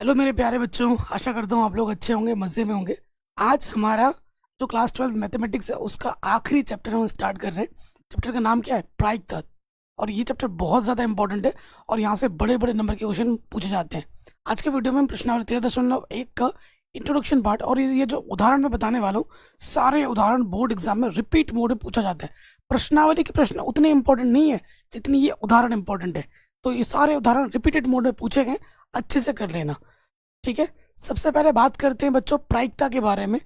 Hello मेरे प्यारे बच्चों, आशा करता हूँ आप लोग अच्छे होंगे, मज़े में होंगे। आज हमारा जो क्लास 12 मैथमेटिक्स है उसका आखिरी चैप्टर हम स्टार्ट कर रहे हैं। चैप्टर का नाम क्या है? प्रायिकता। और ये चैप्टर बहुत ज़्यादा इंपॉर्टेंट है और यहाँ से बड़े बड़े नंबर के क्वेश्चन पूछे जाते हैं। आज के वीडियो में हम प्रश्नावली 13.1 का इंट्रोडक्शन पार्ट और ये जो उदाहरण मैं बताने वाला हूँ, सारे उदाहरण बोर्ड एग्जाम में रिपीट मोड में पूछा जाता है। प्रश्नावली के प्रश्न उतने इंपॉर्टेंट नहीं है जितनी ये उदाहरण इंपॉर्टेंट है। तो ये सारे उदाहरण रिपीटेड मोड में पूछे गए, अच्छे से कर लेना। ठीक है, सबसे पहले बात करते हैं बच्चों प्रायिकता के बारे में।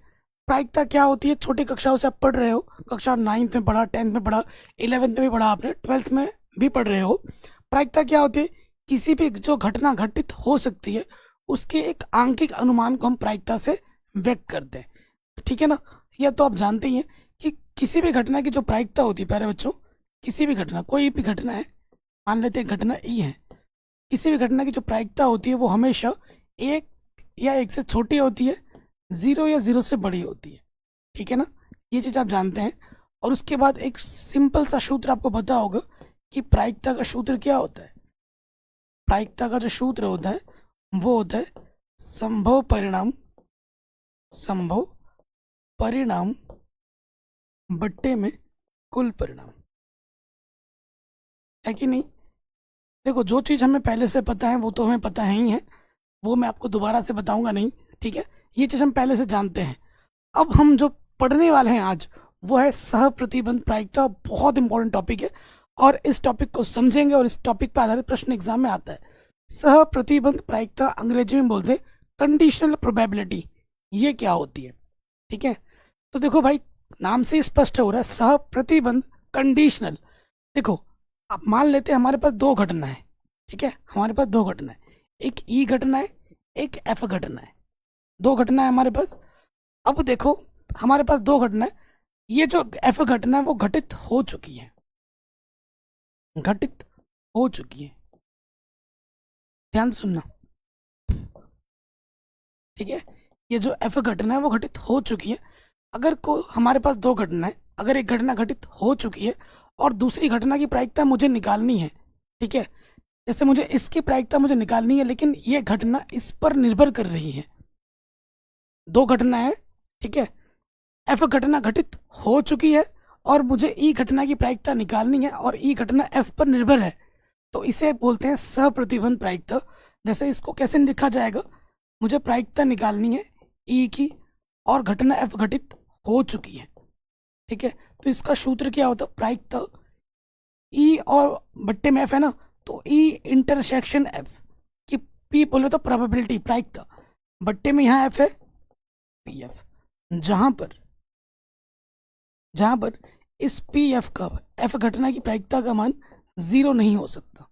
प्रायिकता क्या होती है? छोटी कक्षाओं से आप पढ़ रहे हो, कक्षा 9th में पढ़ा, 10th में पढ़ा, 11th में भी पढ़ा, आपने 12th में भी पढ़ रहे हो। प्रायिकता क्या होती है? किसी भी जो घटना घटित हो सकती है उसके एक आंकिक अनुमान को हम प्रायिकता से व्यक्त करते हैं। ठीक है ना? यह तो आप जानते ही हैं कि किसी भी घटना की जो प्रायिकता होती है, प्यारे बच्चों, किसी भी घटना, कोई भी घटना है, मान लेते हैं घटना ई है, किसी भी घटना की जो प्रायिकता होती है वो हमेशा एक या एक से छोटी होती है, जीरो या जीरो से बड़ी होती है। ठीक है ना? ये चीज आप जानते हैं। और उसके बाद एक सिंपल सा सूत्र आपको पता होगा कि प्रायिकता का सूत्र क्या होता है। प्रायिकता का जो सूत्र होता है वो होता है संभव परिणाम, संभव परिणाम बट्टे में कुल परिणाम। है कि नहीं? देखो, जो चीज हमें पहले से पता है वो तो हमें पता है ही है, वो मैं आपको दोबारा से बताऊंगा नहीं। ठीक है, ये चीज हम पहले से जानते हैं। अब हम जो पढ़ने वाले हैं आज वो है सह प्रतिबंध प्रायिकता। बहुत इंपॉर्टेंट टॉपिक है और इस टॉपिक को समझेंगे और इस टॉपिक पर आधारित प्रश्न एग्जाम में आता है। सह प्रतिबंध प्रायिकता अंग्रेजी में बोलते हैं कंडीशनल प्रोबेबिलिटी। ये क्या होती है? ठीक है, तो देखो भाई, नाम से ही स्पष्ट हो रहा है सह प्रतिबंध कंडीशनल। देखो, आप मान लेते हैं हमारे पास दो घटना है। ठीक है, हमारे पास दो घटना है, एक ई घटना है, एक एफ घटना है। दो घटना है हमारे पास। अब देखो, हमारे पास दो घटना है, ये जो एफ घटना है वो घटित हो चुकी है, घटित हो चुकी है। ध्यान से सुनना। ठीक है, ये जो एफ घटना है वो घटित हो चुकी है। अगर को हमारे पास दो घटना है, अगर एक घटना घटित हो चुकी है और दूसरी घटना की प्रायिकता मुझे निकालनी है, ठीक है, जैसे मुझे इसकी प्रायिकता मुझे निकालनी है लेकिन ये घटना इस पर निर्भर कर रही है। दो घटना है, ठीक है, एफ घटना घटित हो चुकी है और मुझे ई घटना की प्रायिकता निकालनी है और ई घटना एफ पर निर्भर है, तो इसे बोलते हैं सहप्रतिबंध प्रायिकता। जैसे इसको कैसे लिखा जाएगा? मुझे प्रायिकता निकालनी है ई की और घटना एफ घटित हो चुकी है। ठीक है, तो इसका सूत्र क्या होता है? प्रायिकता ई और बट्टे में एफ है ना, तो ई इंटरसेक्शन एफ की पी बोले तो प्रोबेबिलिटी प्रायिकता, बट्टे में यहाँ एफ है पी एफ, जहां पर जहां पर इस पी एफ का, एफ घटना की प्रायिकता का मान जीरो नहीं हो सकता।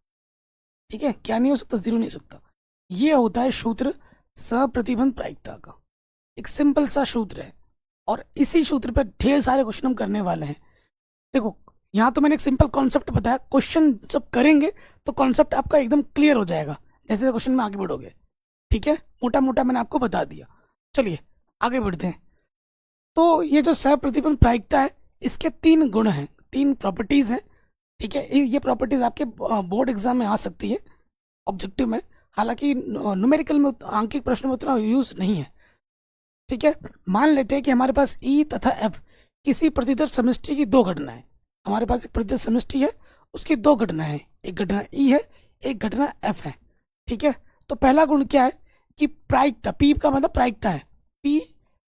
ठीक है, क्या नहीं हो सकता? जीरो नहीं हो सकता। ये होता है सूत्र सप्रतिबंध प्रायिकता का। एक सिंपल सा सूत्र है और इसी सूत्र पर ढेर सारे क्वेश्चन हम करने वाले हैं। देखो, यहाँ तो मैंने एक सिंपल कॉन्सेप्ट बताया, क्वेश्चन जब करेंगे तो कॉन्सेप्ट आपका एकदम क्लियर हो जाएगा जैसे क्वेश्चन में आगे बढ़ोगे। ठीक है, मोटा मोटा मैंने आपको बता दिया। चलिए आगे बढ़ते हैं। तो ये जो सहप्रतिबंध प्रायिकता है, इसके तीन गुण हैं, तीन प्रॉपर्टीज हैं। ठीक है, ये प्रॉपर्टीज आपके बोर्ड एग्जाम में आ सकती है, ऑब्जेक्टिव में। हालांकि न्यूमेरिकल में आंकिक प्रश्न में उतना यूज नहीं है। ठीक है, मान लेते हैं कि हमारे पास ई तथा एफ किसी प्रतिदर्श समष्टि की दो घटना है। हमारे पास एक प्रतिदर्श समष्टि है, उसकी दो घटना है, एक घटना ई है, एक घटना एफ है। ठीक है, तो पहला गुण क्या है कि प्रायिकता, पी का मतलब प्रायिकता है, पी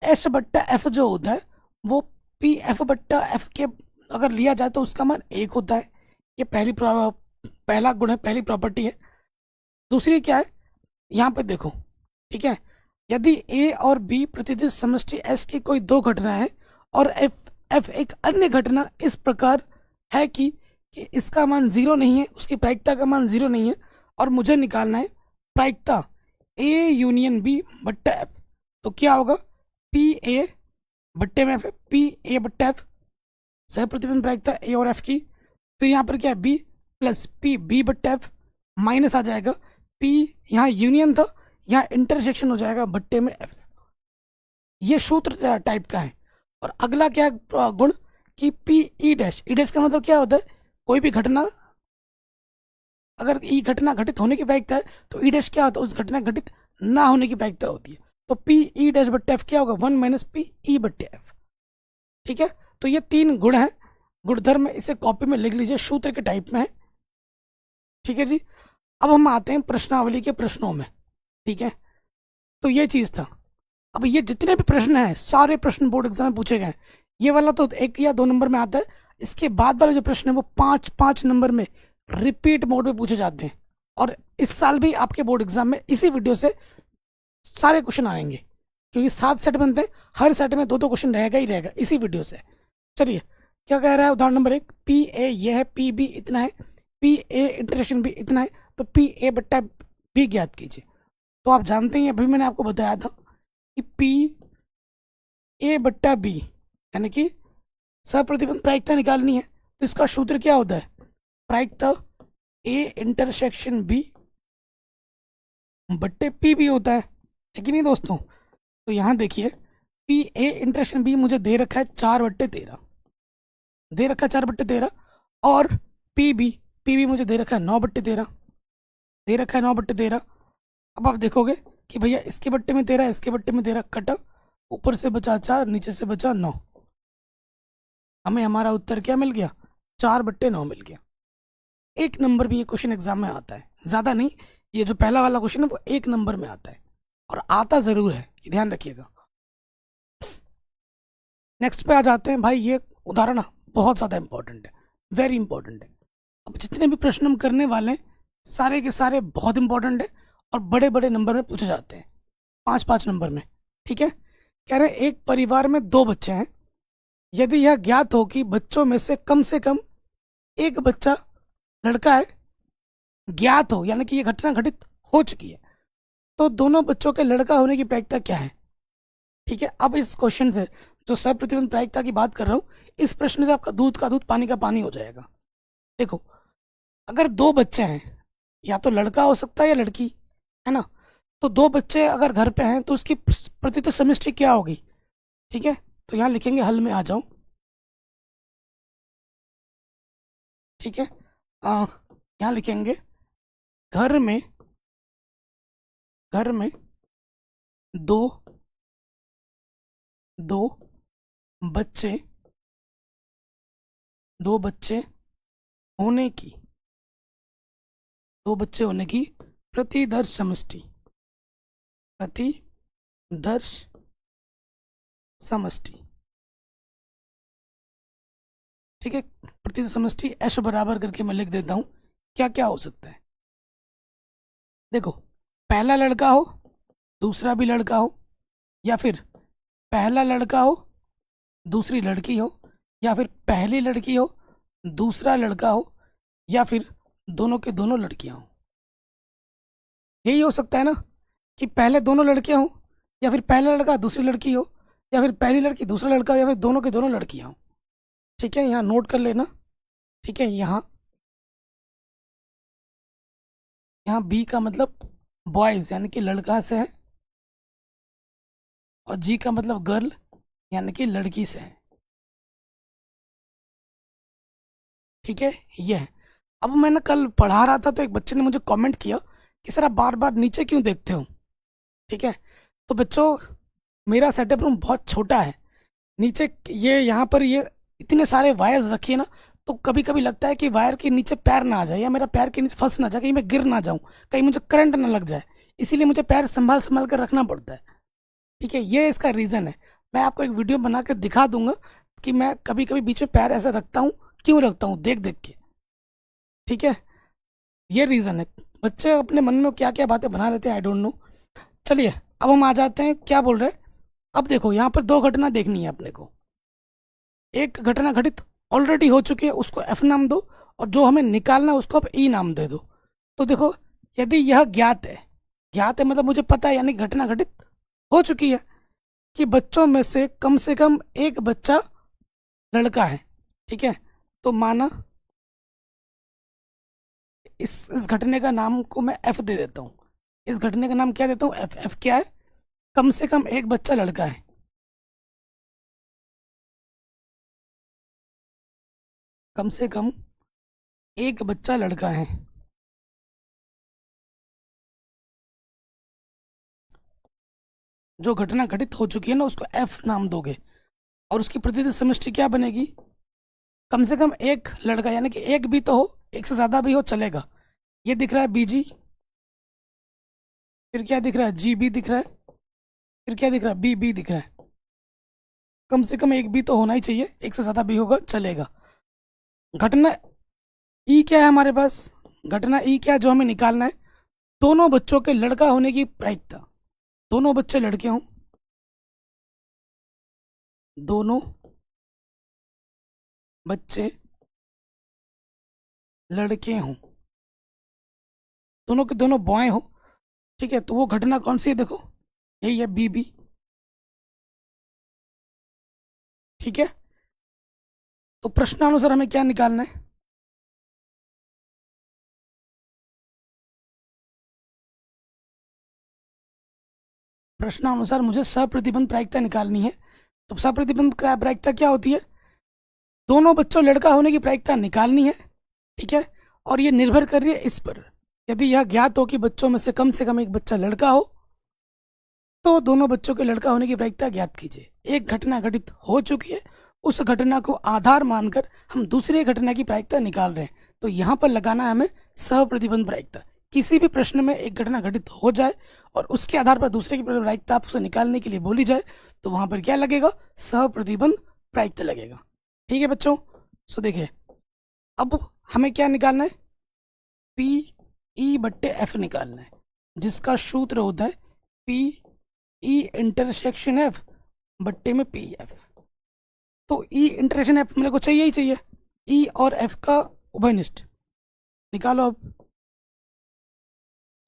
एस बट्टा एफ जो होता है वो पी एफ बट्टा एफ के अगर लिया जाए तो उसका मान एक होता है। ये पहला गुण है, पहली प्रॉपर्टी है। दूसरी क्या है? यहाँ पे देखो, ठीक है, यदि ए और बी प्रतिदिश समष्टि एस की कोई दो घटना है और एफ एफ एक अन्य घटना इस प्रकार है कि इसका मान जीरो नहीं है, उसकी प्रायिकता का मान जीरो नहीं है और मुझे निकालना है प्रायिकता ए यूनियन बी बट्टा एफ, तो क्या होगा? पी ए बट्टे में एफ, पी ए बट्टा एफ, सह प्रतिबंध प्रायिकता ए और एफ की। फिर यहाँ पर क्या है? बी प्लस पी बी बट्टा एफ, माइनस आ जाएगा पी, यहाँ यूनियन था, यहाँ इंटरसेक्शन हो जाएगा बट्टे में एफ। ये सूत्र टाइप का है। और अगला क्या गुण कि पी ई डैश, ई डैश का मतलब क्या होता है? कोई भी घटना, अगर ई घटना घटित होने की प्रायिकता है तो ई डैश क्या होता है? उस घटना घटित ना होने की प्रायिकता होती है। तो पी ई डैश बट्टे एफ क्या होगा, 1 माइनस पी ई बट्टे एफ। ठीक है, तो ये 3 गुण हैं, गुणधर्म, इसे कॉपी में लिख लीजिए, सूत्र के टाइप में है। ठीक है जी, अब हम आते हैं प्रश्नावली के प्रश्नों में। ठीक है, तो ये चीज था। अब ये जितने भी प्रश्न हैं सारे प्रश्न बोर्ड एग्जाम में पूछे गए हैं। ये वाला तो 1 या 2 नंबर में आता है, इसके बाद वाले जो प्रश्न है वो 5-5 नंबर में रिपीट मोड में पूछे जाते हैं। और इस साल भी आपके बोर्ड एग्जाम में इसी वीडियो से सारे क्वेश्चन आएंगे, क्योंकि 7 सेट बनते हैं, हर सेट में 2-2 क्वेश्चन रहेगा ही रहेगा इसी वीडियो से। चलिए, क्या कह रहा है उदाहरण नंबर 1, पी ए ये है, पी बी इतना है, पी ए इंटरेक्शन भी इतना है, तो पी ए बट्टा बी ज्ञात कीजिए। तो आप जानते हैं, अभी मैंने आपको बताया था कि पी ए बट्टा बी यानी कि सप्रतिबंध प्रायिकता निकालनी है, तो इसका सूत्र क्या होता है, प्रायिकता ए इंटरसेक्शन बी बट्टे पी भी होता है कि नहीं दोस्तों। तो यहाँ देखिए, पी ए इंटरसेक्शन बी मुझे दे रखा है 4/13, दे रखा है 4/13, और पी बी मुझे दे रखा है 9/13, दे रखा है 9/13। अब आप देखोगे कि भैया इसके बट्टे में 13, इसके बट्टे में 13, कटा, ऊपर से बचा 4, नीचे से बचा 9, हमें हमारा उत्तर क्या मिल गया, 4/9 मिल गया। 1 नंबर भी ये क्वेश्चन एग्जाम में आता है, ज्यादा नहीं, ये जो पहला वाला क्वेश्चन है वो 1 नंबर में आता है, और आता जरूर है, ये ध्यान रखिएगा। नेक्स्ट पे आ जाते हैं भाई, ये उदाहरण बहुत ज्यादा इंपॉर्टेंट है, वेरी इंपॉर्टेंट है। अब जितने भी प्रश्न हम करने वाले हैं सारे के सारे बहुत इंपॉर्टेंट है, और बड़े बड़े नंबर में पूछे जाते हैं, 5-5 नंबर में। ठीक है, कह रहे हैं एक परिवार में 2 बच्चे हैं, यदि यह ज्ञात हो कि बच्चों में से कम एक बच्चा लड़का है, ज्ञात हो यानी कि ये घटना घटित हो चुकी है, तो दोनों बच्चों के लड़का होने की प्रायिकता क्या है। ठीक है, अब इस क्वेश्चन से जो सप्रतिबंध प्रायिकता की बात कर रहा हूं, इस प्रश्न से आपका दूध का दूध पानी का पानी हो जाएगा। देखो, अगर 2 बच्चे हैं, या तो लड़का हो सकता है या लड़की, है ना, तो 2 बच्चे अगर घर पे हैं तो उसकी प्रतिशत समष्टि क्या होगी। ठीक है, तो यहाँ लिखेंगे, हल में आ जाओ। ठीक है, यहाँ लिखेंगे, घर में दो दो बच्चे दो बच्चे होने की प्रतिदर्श समष्टि, प्रतिदर्श समष्टि। ठीक है, प्रतिदर्श समष्टि एश बराबर करके मैं लिख देता हूं, क्या क्या हो सकता है। देखो, पहला लड़का हो, दूसरा भी लड़का हो, या फिर पहला लड़का हो, दूसरी लड़की हो, या फिर पहली लड़की हो, दूसरा लड़का हो, या फिर दोनों के दोनों लड़कियां हो। यही हो सकता है ना, कि पहले दोनों लड़कियां हो, या फिर पहला लड़का दूसरी लड़की हो, या फिर पहली लड़की दूसरा लड़का हो, या फिर दोनों के दोनों लड़कियां हो। ठीक है, यहाँ नोट कर लेना। ठीक है, यहाँ यहाँ बी का मतलब बॉयज यानी कि लड़का से है, और जी का मतलब गर्ल यानी कि लड़की से है। ठीक है, ये है। अब मैंने कल पढ़ा रहा था तो एक बच्चे ने मुझे कमेंट किया कि सर आप बार बार नीचे क्यों देखते हो। ठीक है, तो बच्चों, मेरा सेटअप रूम बहुत छोटा है, नीचे ये यहाँ पर ये इतने सारे वायर्स रखिए ना, तो कभी कभी लगता है कि वायर के नीचे पैर ना आ जाए, या मेरा पैर के नीचे फंस ना जाए, कहीं मैं गिर ना जाऊं, कहीं मुझे करंट ना लग जाए, इसीलिए मुझे पैर संभाल संभाल कर रखना पड़ता है। ठीक है, ये इसका रीज़न है। मैं आपको एक वीडियो बना के दिखा दूंगा कि मैं कभी कभी बीच में पैर ऐसा रखता हूँ, क्यों रखता हूँ, देख देख के। ठीक है, ये रीज़न है। बच्चे अपने मन में क्या क्या बातें बना लेते हैं, आई डोंट नो। चलिए, अब हम आ जाते हैं, क्या बोल रहे हैं। अब देखो, यहाँ पर 2 घटना देखनी है अपने को। एक घटना घटित ऑलरेडी हो चुकी है, उसको एफ नाम दो, और जो हमें निकालना है उसको आप ई नाम दे दो। तो देखो, यदि यह ज्ञात है मतलब मुझे पता है, यानी घटना घटित हो चुकी है, कि बच्चों में से कम एक बच्चा लड़का है। ठीक है, तो माना इस घटने का नाम को मैं एफ दे देता हूँ। इस घटने का नाम क्या देता हूँ, एफ। एफ क्या है, कम से कम एक बच्चा लड़का है। कम से कम एक बच्चा लड़का है। जो घटना घटित हो चुकी है ना उसको एफ नाम दोगे, और उसकी प्रतिनिधि समष्टि क्या बनेगी? कम से कम एक लड़का, यानी कि एक भी तो हो, एक से ज्यादा भी हो चलेगा। ये दिख रहा है बीजी, फिर क्या दिख रहा है? जी बी दिख रहा है, फिर क्या दिख रहा है? बी बी दिख रहा है। कम से कम एक भी तो होना ही चाहिए, एक से ज्यादा भी होगा चलेगा। घटना ई क्या है हमारे पास? घटना ई क्या है जो हमें निकालना है? दोनों बच्चों के लड़का होने की प्रायिकता। दोनों बच्चे लड़के हों, दोनों बच्चे लड़के हों, दोनों के दोनों बॉय हो, ठीक है, तो वो घटना कौन सी है? देखो यही है बी बी, ठीक है। तो प्रश्नानुसार हमें क्या निकालना है? प्रश्नानुसार मुझे सप्रतिबंध प्रायिकता निकालनी है। तो सप्रतिबंध प्रायिकता क्या होती है? दोनों बच्चों लड़का होने की प्रायिकता निकालनी है, ठीक है। और ये निर्भर कर रही है इस पर, यदि यह ज्ञात हो कि बच्चों में से कम एक बच्चा लड़का हो, तो दोनों बच्चों के लड़का होने की प्रायिकता ज्ञात कीजिए। एक घटना घटित हो चुकी है, उस घटना को आधार मानकर हम दूसरी घटना की प्रायिकता निकाल रहे हैं, तो यहाँ पर लगाना है हमें सप्रतिबंध प्रायिकता। किसी भी प्रश्न में एक घटना घटित हो जाए और उसके आधार पर दूसरे की प्रायिकता आपसे निकालने के लिए बोली जाए, तो वहां पर क्या लगेगा? सहप्रतिबंध प्रायिकता लगेगा। ठीक है बच्चों, सो देखिए अब हमें क्या निकालना है? पी ई बट्टे एफ निकालना है, जिसका सूत्र होता है पी ई इंटरसेक्शन एफ बट्टे में पी एफ। तो ई इंटरसेक्शन एफ मेरे को चाहिए ही चाहिए, ई और एफ का उभयनिष्ठ निकालो। अब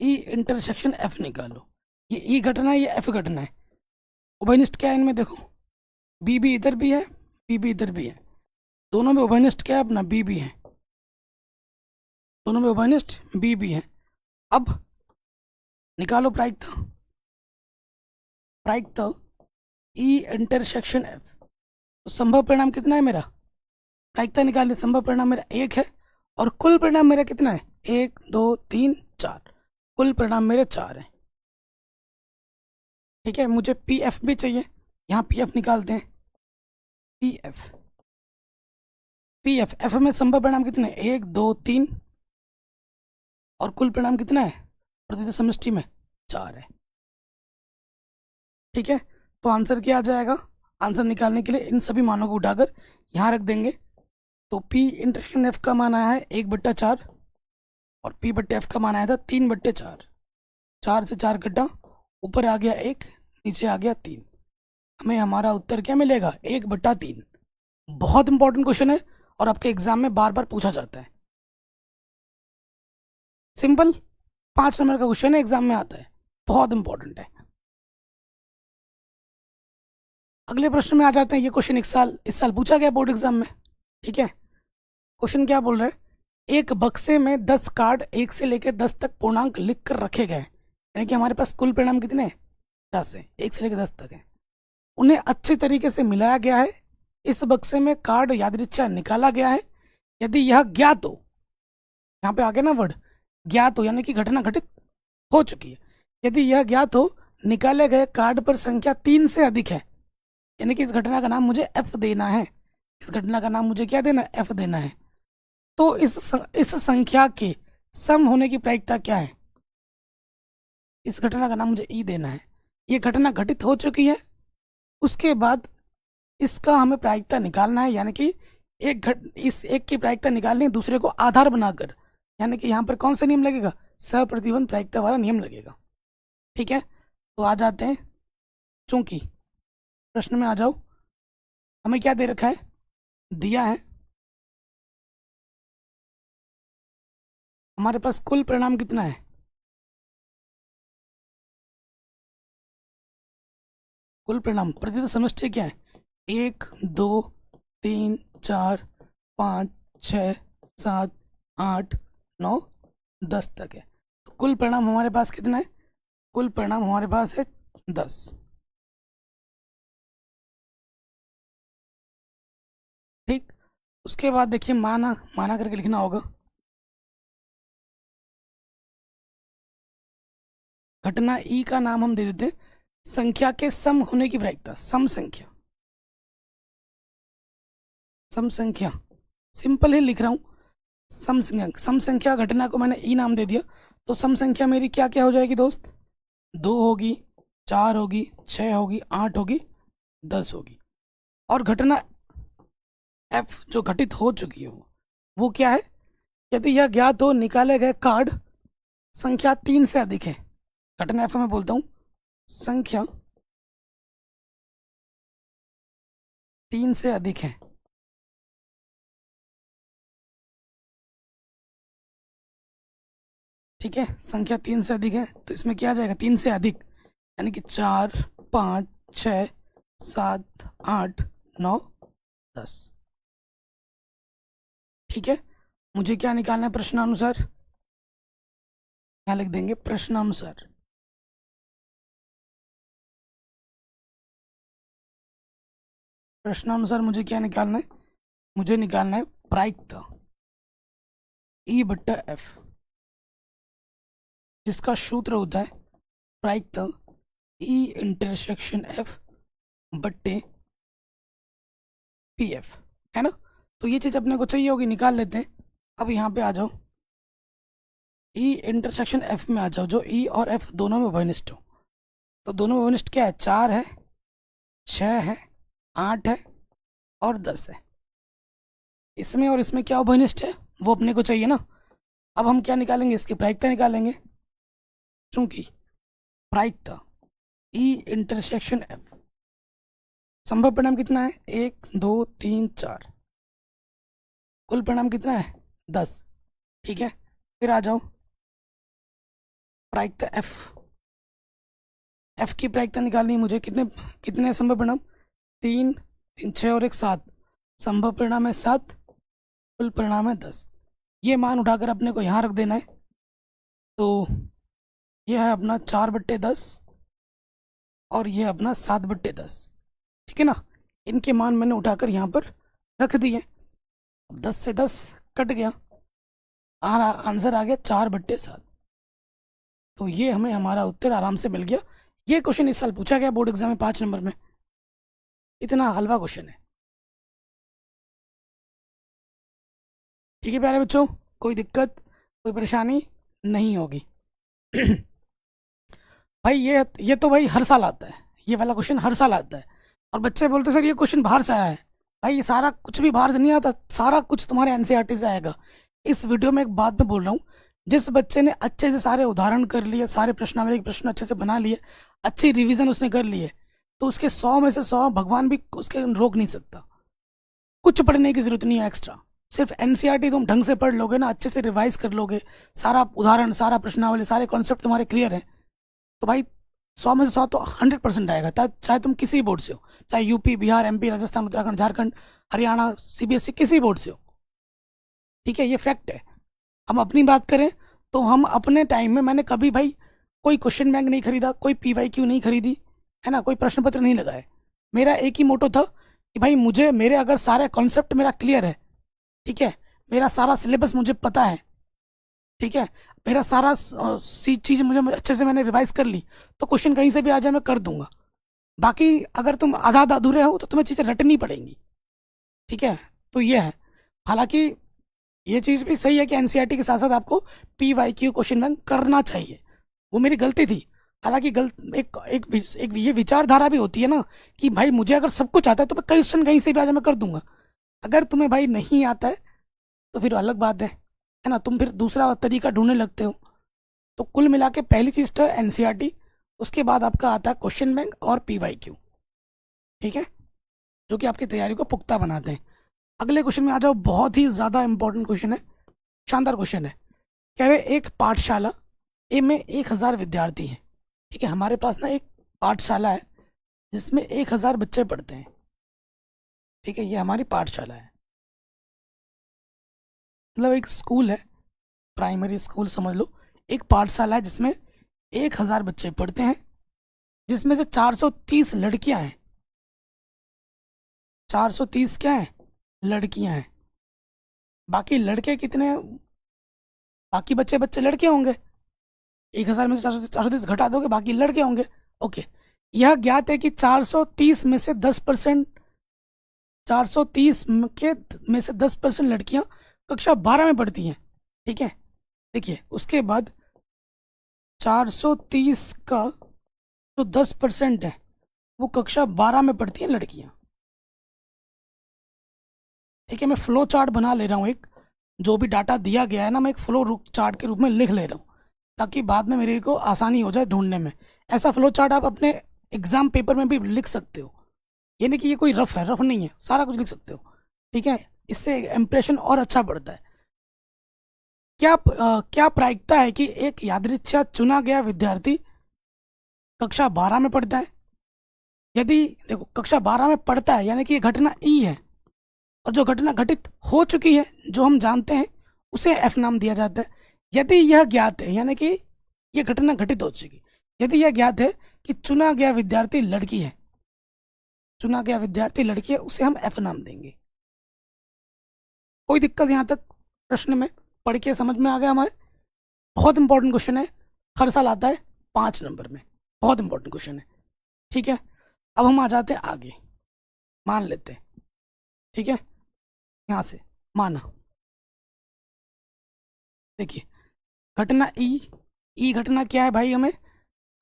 ई इंटरसेक्शन एफ निकालो। ये ई घटना है, ये एफ घटना है। उभयनिष्ठ क्या है इनमें? देखो बी भी इधर भी है, बी भी इधर भी है, दोनों में उभयनिष्ठ क्या है अपना? बी भी है, दोनों में उभयनिष्ठ बी भी है। अब निकालो प्रायिकता। प्रायिकता ई इंटरसेक्शन एफ, तो संभव परिणाम कितना है मेरा? प्रायिकता निकालने संभव परिणाम मेरा एक है, और कुल परिणाम मेरा कितना है? एक दो तीन चार, कुल परिणाम मेरे चार हैं। ठीक है, मुझे पी एफ भी चाहिए, यहाँ पी एफ निकालते हैं। P F, P F, F में संभव परिणाम कितने? एक दो तीन, और कुल परिणाम कितना है प्रतिनिधि समष्टि में? चार है। ठीक है, तो आंसर क्या आ जाएगा? आंसर निकालने के लिए इन सभी मानों को उठाकर यहाँ रख देंगे। तो पी इंटरसेक्शन एफ का मान आया है 1/4, और पी बट्टे एफ का मान आया था 3/4। 4 से 4 कटा, ऊपर आ गया 1, नीचे आ गया 3। हमें हमारा उत्तर क्या मिलेगा? 1/3। बहुत इंपॉर्टेंट क्वेश्चन है और आपके एग्जाम में बार बार पूछा जाता है। सिंपल 5 नंबर का क्वेश्चन है, एग्जाम में आता है, बहुत इंपॉर्टेंट है। अगले प्रश्न में आ जाते हैं। ये क्वेश्चन इस साल पूछा गया बोर्ड एग्जाम में। ठीक है, क्वेश्चन क्या बोल रहे हैं? एक बक्से में 10 कार्ड 1 से लेकर 10 तक पूर्णांक लिख कर रखे गए, यानी कि हमारे पास कुल परिणाम कितने हैं? 10 है, 1 से लेकर 10 तक है। उन्हें अच्छे तरीके से मिलाया गया है। इस बक्से में कार्ड यादृच्छा निकाला गया है। यदि यह ज्ञात हो, यहाँ पे आ गया ना वर्ड ज्ञात हो, यानी कि घटना घटित हो चुकी है। यदि यह ज्ञात हो, निकाले गए कार्ड पर संख्या 3 से अधिक है, यानी कि इस घटना का नाम मुझे एफ देना है। इस घटना का नाम मुझे क्या देना है? एफ देना है। तो इस संख्या के सम होने की प्रायिकता क्या है? इस घटना का नाम मुझे ई देना है। ये घटना घटित हो चुकी है, उसके बाद इसका हमें प्रायिकता निकालना है, यानी कि इस एक की प्रायिकता निकालनी है दूसरे को आधार बनाकर, यानी कि यहाँ पर कौन सा नियम लगेगा? सप्रतिबंध प्रायिकता वाला नियम लगेगा। ठीक है, तो आ जाते हैं चूंकि प्रश्न में आ जाओ। हमें क्या दे रखा है? दिया है हमारे पास कुल परिणाम कितना है? कुल परिणाम प्रतिनिधि समष्टि क्या है? 1 2 3 4 5 6 7 8 9 10 तक है। तो कुल परिणाम हमारे पास कितना है? कुल परिणाम हमारे पास है 10। ठीक, उसके बाद देखिए माना माना करके लिखना होगा। घटना ई का नाम हम दे देते संख्या के सम होने की प्रायिकता, सम संख्या, सम संख्या सिंपल ही लिख रहा हूँ। सम संख्या घटना को मैंने ई नाम दे दिया, तो सम संख्या मेरी क्या क्या हो जाएगी दोस्त? 2 होगी, 4 होगी, 6 होगी, 8 होगी, 10 होगी। और घटना एफ जो घटित हो चुकी है वो क्या है? यदि यह ज्ञात हो निकाले गए कार्ड संख्या 3 से अधिक है। घटना एफ में बोलता हूँ संख्या 3 से अधिक है। ठीक है, संख्या 3 से अधिक है तो इसमें क्या आ जाएगा? 3 से अधिक यानी कि 4, 5, 6, 7, 8, 9, 10। ठीक है, मुझे क्या निकालना है? प्रश्नानुसार। यहाँ लिख देंगे प्रश्नानुसार। प्रश्नानुसार मुझे क्या निकालना है? मुझे निकालना है प्रायिकता ई बट्टा एफ, जिसका सूत्र होता है प्रायिकता ई इंटरसेक्शन एफ बट्टे पी एफ, है ना? तो ये चीज़ अपने को चाहिए होगी, निकाल लेते हैं। अब यहाँ पे आ जाओ, ई इंटरसेक्शन एफ में आ जाओ, जो ई और एफ दोनों में घनिष्ठ हो। तो दोनों में घनिष्ठ क्या है? 4 है, 6 है, 8 है और 10 है। इसमें और इसमें क्या घनिष्ठ है वो अपने को चाहिए ना। अब हम क्या निकालेंगे? इसकी प्रायिकता निकालेंगे, चूंकि प्रायिकता ई इंटरसेक्शन एफ, संभव परिणाम कितना है? 1, 2, 3, 4, कुल परिणाम कितना है? 10। ठीक है, फिर आ जाओ प्रायिकता एफ, एफ की प्रायिकता निकालनी है मुझे। कितने कितने संभव परिणाम? 3, 3, 6 और 1, 7। संभव परिणाम है 7, कुल परिणाम है 10। ये मान उठाकर अपने को यहाँ रख देना है। तो यह है अपना 4/10 और यह अपना 7/10। ठीक है ना, इनके मान मैंने उठाकर यहाँ पर रख दिए। अब 10 से 10 कट गया, आंसर आ गया 4/7। तो ये हमें हमारा उत्तर आराम से मिल गया। ये क्वेश्चन इस साल पूछा गया बोर्ड एग्जाम में 5 नंबर में। इतना हलवा क्वेश्चन है। ठीक है प्यारे बच्चों, कोई दिक्कत कोई परेशानी नहीं होगी। भाई ये तो भाई हर साल आता है, ये वाला क्वेश्चन हर साल आता है। और बच्चे बोलते सर ये क्वेश्चन बाहर से आया है। भाई ये सारा कुछ भी बाहर से नहीं आता, सारा कुछ तुम्हारे एनसीईआरटी से आएगा। इस वीडियो में एक बात मैं बोल रहा हूँ, जिस बच्चे ने अच्छे से सारे उदाहरण कर लिए, सारे प्रश्नावली के प्रश्न अच्छे से बना लिए, अच्छी रिवीजन उसने कर लिए, तो उसके 100 में से 100 भगवान भी उसके रोक नहीं सकता। कुछ पढ़ने की जरूरत नहीं है एक्स्ट्रा, सिर्फ एनसीईआरटी तुम ढंग से पढ़ लोगे ना, अच्छे से रिवाइज कर लोगे, सारा उदाहरण, सारा प्रश्नावली, सारे कॉन्सेप्ट तुम्हारे क्लियर हैं, तो भाई 100 में से 100 तो 100% आएगा। चाहे तुम किसी बोर्ड से हो, चाहे UP, Bihar, MP, Rajasthan, Uttarakhand, Jharkhand, Haryana, CBSE, किसी बोर्ड से हो। ठीक है, ये फैक्ट है। हम अपनी बात करें तो हम अपने टाइम में, मैंने कभी भाई कोई क्वेश्चन बैंक नहीं खरीदा, कोई पीवाईक्यू नहीं खरीदी, है ना, कोई प्रश्न पत्र नहीं लगाए। मेरा एक ही मोटो था कि भाई मुझे, मेरे अगर सारे कॉन्सेप्ट मेरा क्लियर है, ठीक है, मेरा सारा सिलेबस मुझे पता है, ठीक है, मेरा सारा चीज़ मुझे अच्छे से मैंने रिवाइज कर ली, तो क्वेश्चन कहीं से भी आ जाए मैं कर दूंगा। बाकी अगर तुम आधा आधा अधूरे हो तो तुम्हें चीज़ें रटनी पड़ेंगी। ठीक है, तो ये है। हालांकि ये चीज़ भी सही है कि एनसीईआरटी के साथ साथ आपको पीवाईक्यू क्वेश्चन बैंक करना चाहिए, वो मेरी गलती थी। हालांकि एक ये विचारधारा भी होती है ना कि भाई मुझे अगर सब कुछ आता है तो मैं क्वेश्चन कहीं से भी आ जाए मैं कर दूंगा। अगर तुम्हें भाई नहीं आता है तो फिर अलग बात है ना, तुम फिर दूसरा तरीका ढूंढने लगते हो। तो कुल मिला के पहली चीज़ तो एनसीईआरटी, उसके बाद आपका आता है क्वेश्चन बैंक और पीवाईक्यू। ठीक है, जो कि आपकी तैयारी को पुख्ता बनाते हैं। अगले क्वेश्चन में आ जाओ, बहुत ही ज़्यादा इंपॉर्टेंट क्वेश्चन है, शानदार क्वेश्चन है। कह रहे एक पाठशाला ए में 1000 विद्यार्थी हैं। ठीक है, हमारे पास ना एक पाठशाला है जिसमें 1000 बच्चे पढ़ते हैं। ठीक है, ये हमारी पाठशाला है, मतलब एक स्कूल है, प्राइमरी स्कूल समझ लो। एक पाठशाला है जिसमें 1000 बच्चे पढ़ते हैं, जिसमें से 430 लड़कियां हैं। 430 क्या है? लड़कियां हैं। बाकी लड़के कितने हैं? बाकी बच्चे बच्चे लड़के होंगे। 1000 में से 430 घटा दोगे, बाकी लड़के होंगे। ओके, यह ज्ञात है कि 430 में से 10%, 430 के में से 10% लड़कियां कक्षा 12 में पढ़ती हैं। ठीक है, देखिए उसके बाद 430 का जो 10% है वो कक्षा 12 में पढ़ती हैं लड़कियां। ठीक है, मैं फ्लो चार्ट बना ले रहा हूँ एक, जो भी डाटा दिया गया है ना मैं एक फ्लो चार्ट के रूप में लिख ले रहा हूँ ताकि बाद में मेरे को आसानी हो जाए ढूंढने में। ऐसा फ्लो चार्ट आप अपने एग्जाम पेपर में भी लिख सकते हो, ये नहीं कि ये कोई रफ है, रफ नहीं है, सारा कुछ लिख सकते हो। ठीक है, इससे इंप्रेशन और अच्छा बढ़ता है। क्या प्रायिकता है कि एक यादृच्छिक चुना गया विद्यार्थी कक्षा 12 में पढ़ता है? यदि देखो कक्षा 12 में पढ़ता है यानी कि ये घटना ई है, और जो घटना घटित हो चुकी है जो हम जानते हैं उसे एफ नाम दिया जाता है। यदि यह ज्ञात है यानी कि यह घटना घटित हो चुकी, यदि यह ज्ञात है कि चुना गया विद्यार्थी लड़की है, चुना गया विद्यार्थी लड़की है, उसे हम एफ नाम देंगे। कोई दिक्कत यहाँ तक प्रश्न में? पढ़ के समझ में आ गया हमारे? बहुत इंपॉर्टेंट क्वेश्चन है, हर साल आता है 5 नंबर में, बहुत इंपॉर्टेंट क्वेश्चन है। ठीक है, अब हम आ जाते हैं आगे, मान लेते हैं। ठीक है, यहाँ से माना, देखिए घटना ई घटना क्या है भाई? हमें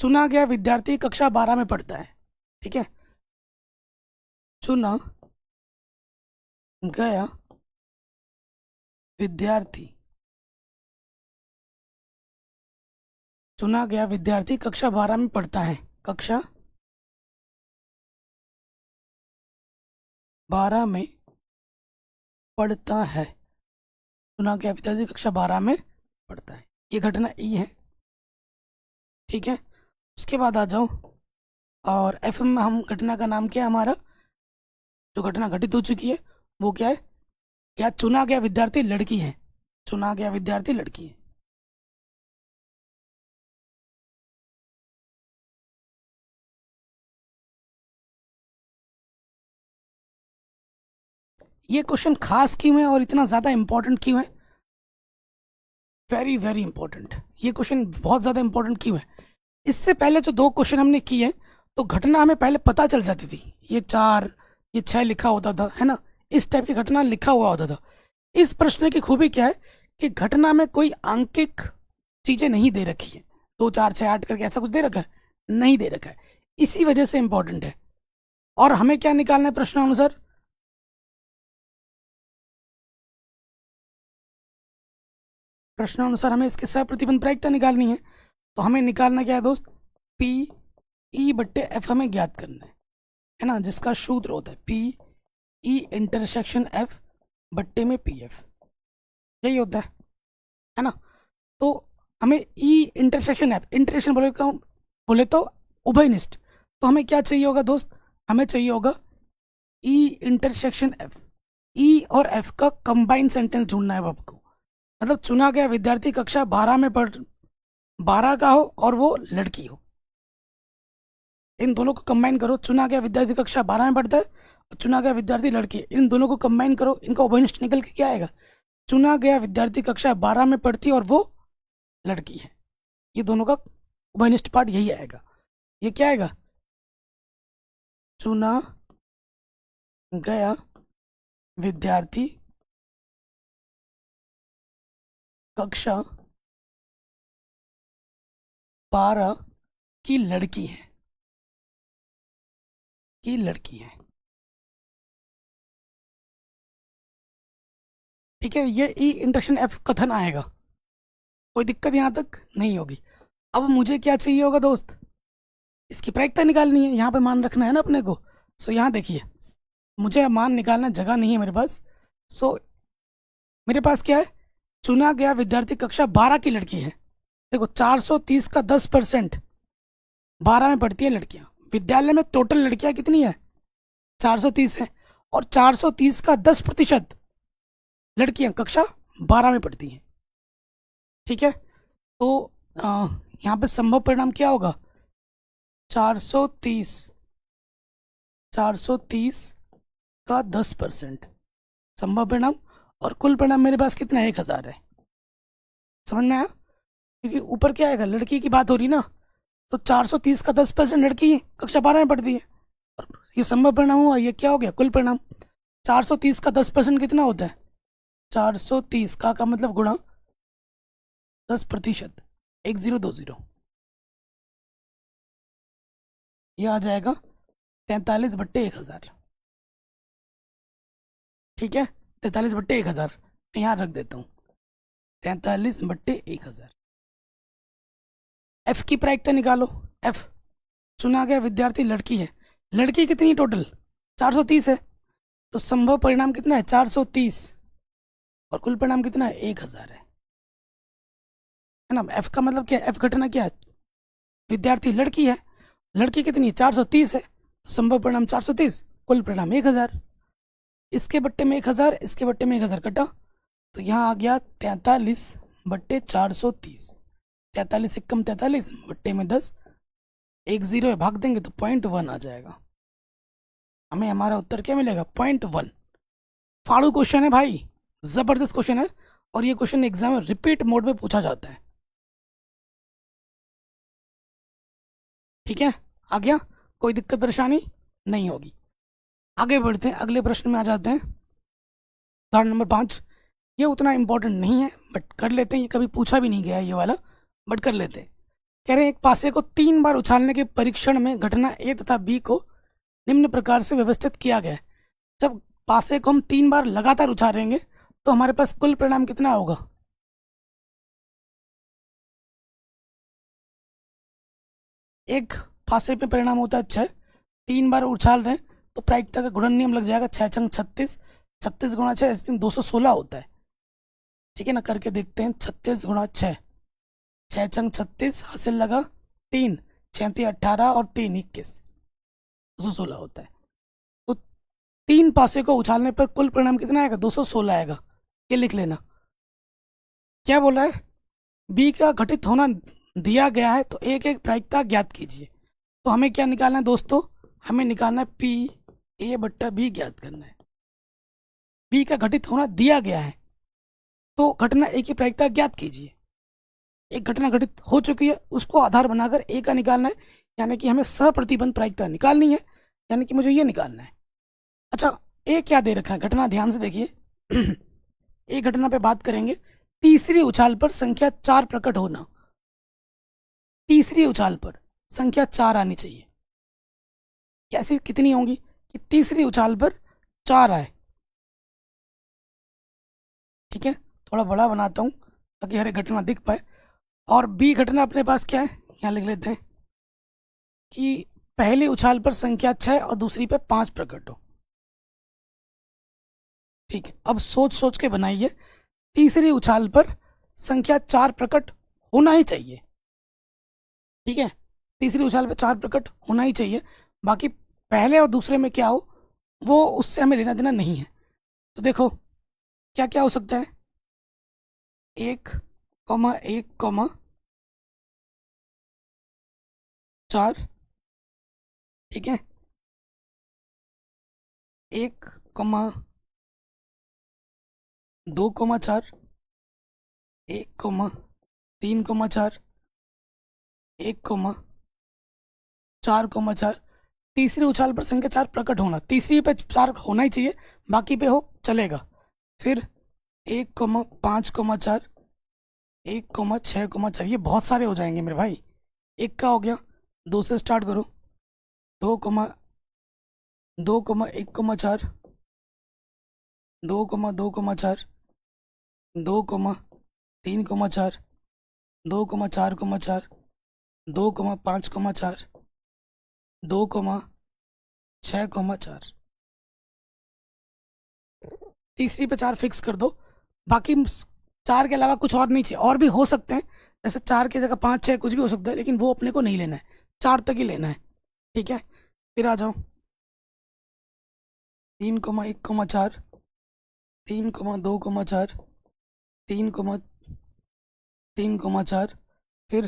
चुना गया विद्यार्थी कक्षा 12 में पढ़ता है। ठीक है, चुना गया विद्यार्थी, चुना गया विद्यार्थी कक्षा 12 में पढ़ता है, कक्षा 12 में पढ़ता है, चुना गया विद्यार्थी कक्षा 12 में पढ़ता है, ये घटना ई है। ठीक है, उसके बाद आ जाओ, और एफ में हम घटना का नाम क्या है हमारा? जो घटना घटित हो चुकी है वो क्या है? क्या चुना गया विद्यार्थी लड़की है, चुना गया विद्यार्थी लड़की है। ये क्वेश्चन खास क्यों है और इतना ज़्यादा इंपॉर्टेंट क्यों है? वेरी वेरी इंपॉर्टेंट, ये क्वेश्चन बहुत ज़्यादा इंपॉर्टेंट क्यों है? इससे पहले जो 2 क्वेश्चन हमने किए तो घटना हमें पहले पता चल जाती थी, ये 4 ये 6 लिखा होता था, है ना, इस टाइप की घटना लिखा हुआ होता था। इस प्रश्न की खूबी क्या है कि घटना में कोई आंकिक चीज़ें नहीं दे रखी है, 2 4 6 8 करके ऐसा कुछ दे रखा है नहीं, दे रखा है, इसी वजह से इंपॉर्टेंट है। और हमें क्या निकालना है प्रश्नानुसार? प्रश्नानुसार हमें इसके सह प्रतिबंध प्रायिकता निकालनी है, तो हमें निकालना क्या है दोस्त? पी ई बट्टे एफ हमें ज्ञात करना है ना, जिसका सूत्र होता है पी ई इंटरसेक्शन एफ बट्टे में पी एफ, यही होता है ना। तो हमें ई इंटरसेक्शन एफ, इंटरसेक्शन बोले तो उभयनिष्ठ, तो हमें क्या चाहिए होगा दोस्त? हमें चाहिए होगा ई इंटरसेक्शन एफ, ई और एफ का कंबाइंड सेंटेंस ढूंढना है आपको। मतलब चुना गया विद्यार्थी कक्षा 12 में 12 का हो और वो लड़की हो, इन दोनों को कंबाइन करो। चुना गया विद्यार्थी कक्षा 12 में पढ़ता है और चुना गया विद्यार्थी लड़की है, इन दोनों को कंबाइन करो, इनका उभयनिष्ठ निकल के क्या आएगा? चुना गया विद्यार्थी कक्षा 12 में पढ़ती है और वो लड़की है, ये दोनों का उभयनिष्ठ पार्ट यही आएगा। ये क्या आएगा? चुना गया विद्यार्थी कक्षा 12 की लड़की है, की लड़की है। ठीक है, ये ई इंटरसेक्शन एफ कथन आएगा, कोई दिक्कत यहाँ तक नहीं होगी। अब मुझे क्या चाहिए होगा दोस्त? इसकी प्रायिकता निकालनी है, यहाँ पे मान रखना है ना अपने को। सो यहाँ देखिए, मुझे मान निकालना जगह नहीं है मेरे पास। सो मेरे पास क्या है? चुना गया विद्यार्थी कक्षा 12 की लड़की है। देखो 430 का 10%, 12 में पढ़ती है लड़कियां। विद्यालय में टोटल लड़कियां कितनी है? 430 है, और 430 का 10% लड़कियां कक्षा 12 में पढ़ती हैं। ठीक है, तो यहाँ पे संभव परिणाम क्या होगा? 430 का 10% संभव परिणाम, और कुल परिणाम मेरे पास कितना है? 1000 है। समझ में आया? क्योंकि ऊपर क्या आएगा? लड़की की बात हो रही ना, तो 430 का 10% लड़की कक्षा 12 में पढ़ती है। और ये संभव परिणाम हुआ, ये क्या हो गया कुल परिणाम। 430 का 10% कितना होता है, 430 का मतलब गुणा 10%, 1020, ये आ जाएगा 43/1000। ठीक है, 43/1000 मैं यहाँ रख देता हूँ, 43/1000। एफ की प्रायिकता निकालो। एफ चुना गया विद्यार्थी लड़की है। लड़की कितनी टोटल, 430 है, तो संभव परिणाम कितना है 430, और कुल परिणाम कितना है 1000 है ना। एफ का मतलब क्या है, एफ घटना क्या है, विद्यार्थी लड़की है, लड़की कितनी है 430 है, तो संभव परिणाम 430, कुल परिणाम 1000। इसके बट्टे में 1000, इसके बट्टे में 1000 कटा, तो यहाँ आ गया 43/430। 43 एक कम 43, बट्टे में 10, 10 है, भाग देंगे तो 0.1 आ जाएगा। हमें हमारा उत्तर क्या मिलेगा 0.1। फाड़ू क्वेश्चन है भाई, जबरदस्त क्वेश्चन है, और ये क्वेश्चन एग्जाम में रिपीट मोड में पूछा जाता है। ठीक है, आ गया, कोई दिक्कत परेशानी नहीं होगी। आगे बढ़ते हैं, अगले प्रश्न में आ जाते हैं। उदाहरण नंबर 5, ये उतना इंपॉर्टेंट नहीं है बट कर लेते हैं, ये कभी पूछा भी नहीं गया है ये वाला, बट कर लेते हैं। कह रहे हैं एक पासे को 3 बार उछालने के परीक्षण में घटना ए तथा बी को निम्न प्रकार से व्यवस्थित किया गया है। जब पासे को हम 3 बार लगातार उछालेंगे तो हमारे पास कुल परिणाम कितना होगा। एक पासे पे परिणाम होता है 6, 3 बार उछाल रहे हैं तो प्रायिकता का गुणन नियम लग जाएगा, 6 छंग 36, 36 गुणा 6 216 होता है। ठीक है ना, करके देखते हैं, 36 गुणा 6, 6 छंग 36, हासिल लगा 3, 6 18 और 3 21, 216 होता है। तो 3 पासे को उछालने पर कुल परिणाम कितना आएगा 216 आएगा, ये लिख लेना। क्या बोला है, बी का घटित होना दिया गया है तो एक एक प्रायिकता ज्ञात कीजिए। तो हमें क्या निकालना है दोस्तों, हमें निकालना है पी ए बट्टा बी ज्ञात करना है। बी का घटित होना दिया गया है तो घटना ए की प्रायिकता ज्ञात कीजिए। एक घटना घटित हो चुकी है उसको आधार बनाकर ए का निकालना है, यानी कि हमें सहप्रतिबंध प्रायिकता निकालनी है, यानी कि मुझे ये निकालना है। अच्छा, ए क्या दे रखा है, घटना ध्यान से देखिए। एक घटना पे बात करेंगे, तीसरी उछाल पर संख्या 4 प्रकट होना। तीसरी उछाल पर संख्या 4 आनी चाहिए। कैसी कितनी होंगी कि तीसरी उछाल पर 4 आए। ठीक है, थोड़ा बड़ा बनाता हूँ ताकि हर एक घटना दिख पाए। और बी घटना अपने पास क्या है, यहाँ लिख लेते हैं कि पहली उछाल पर संख्या 6 और दूसरी पे 5 प्रकट हो। ठीक है, अब सोच सोच के बनाइए, तीसरी उछाल पर संख्या 4 प्रकट होना ही चाहिए। ठीक है, तीसरी उछाल पे 4 प्रकट होना ही चाहिए, बाकी पहले और दूसरे में क्या हो वो उससे हमें लेना देना नहीं है। तो देखो क्या क्या हो सकता है, 1,1,4, ठीक है, 1,2,4, 1,3,4, 1,4,4। तीसरी उछाल पर संख्या 4 प्रकट होना, तीसरी पे 4 होना ही चाहिए, बाकी पे हो चलेगा। फिर 1,5,4, 1,6,4, ये बहुत सारे हो जाएंगे मेरे भाई। एक का हो गया, 2 से स्टार्ट करो, 2,1,4, 2,2,4, 2,3,4, 2,4,4, 2,5,4, 2,6,4। तीसरी पे 4 फिक्स कर दो, बाकी 4 के अलावा कुछ और नहीं चाहिए, और भी हो सकते हैं, जैसे 4 की जगह 5 6 कुछ भी हो सकता है, लेकिन वो अपने को नहीं लेना है, 4 तक ही लेना है। ठीक है, फिर आ जाओ, 3,1,4, 3,2,4, 3,3,4, फिर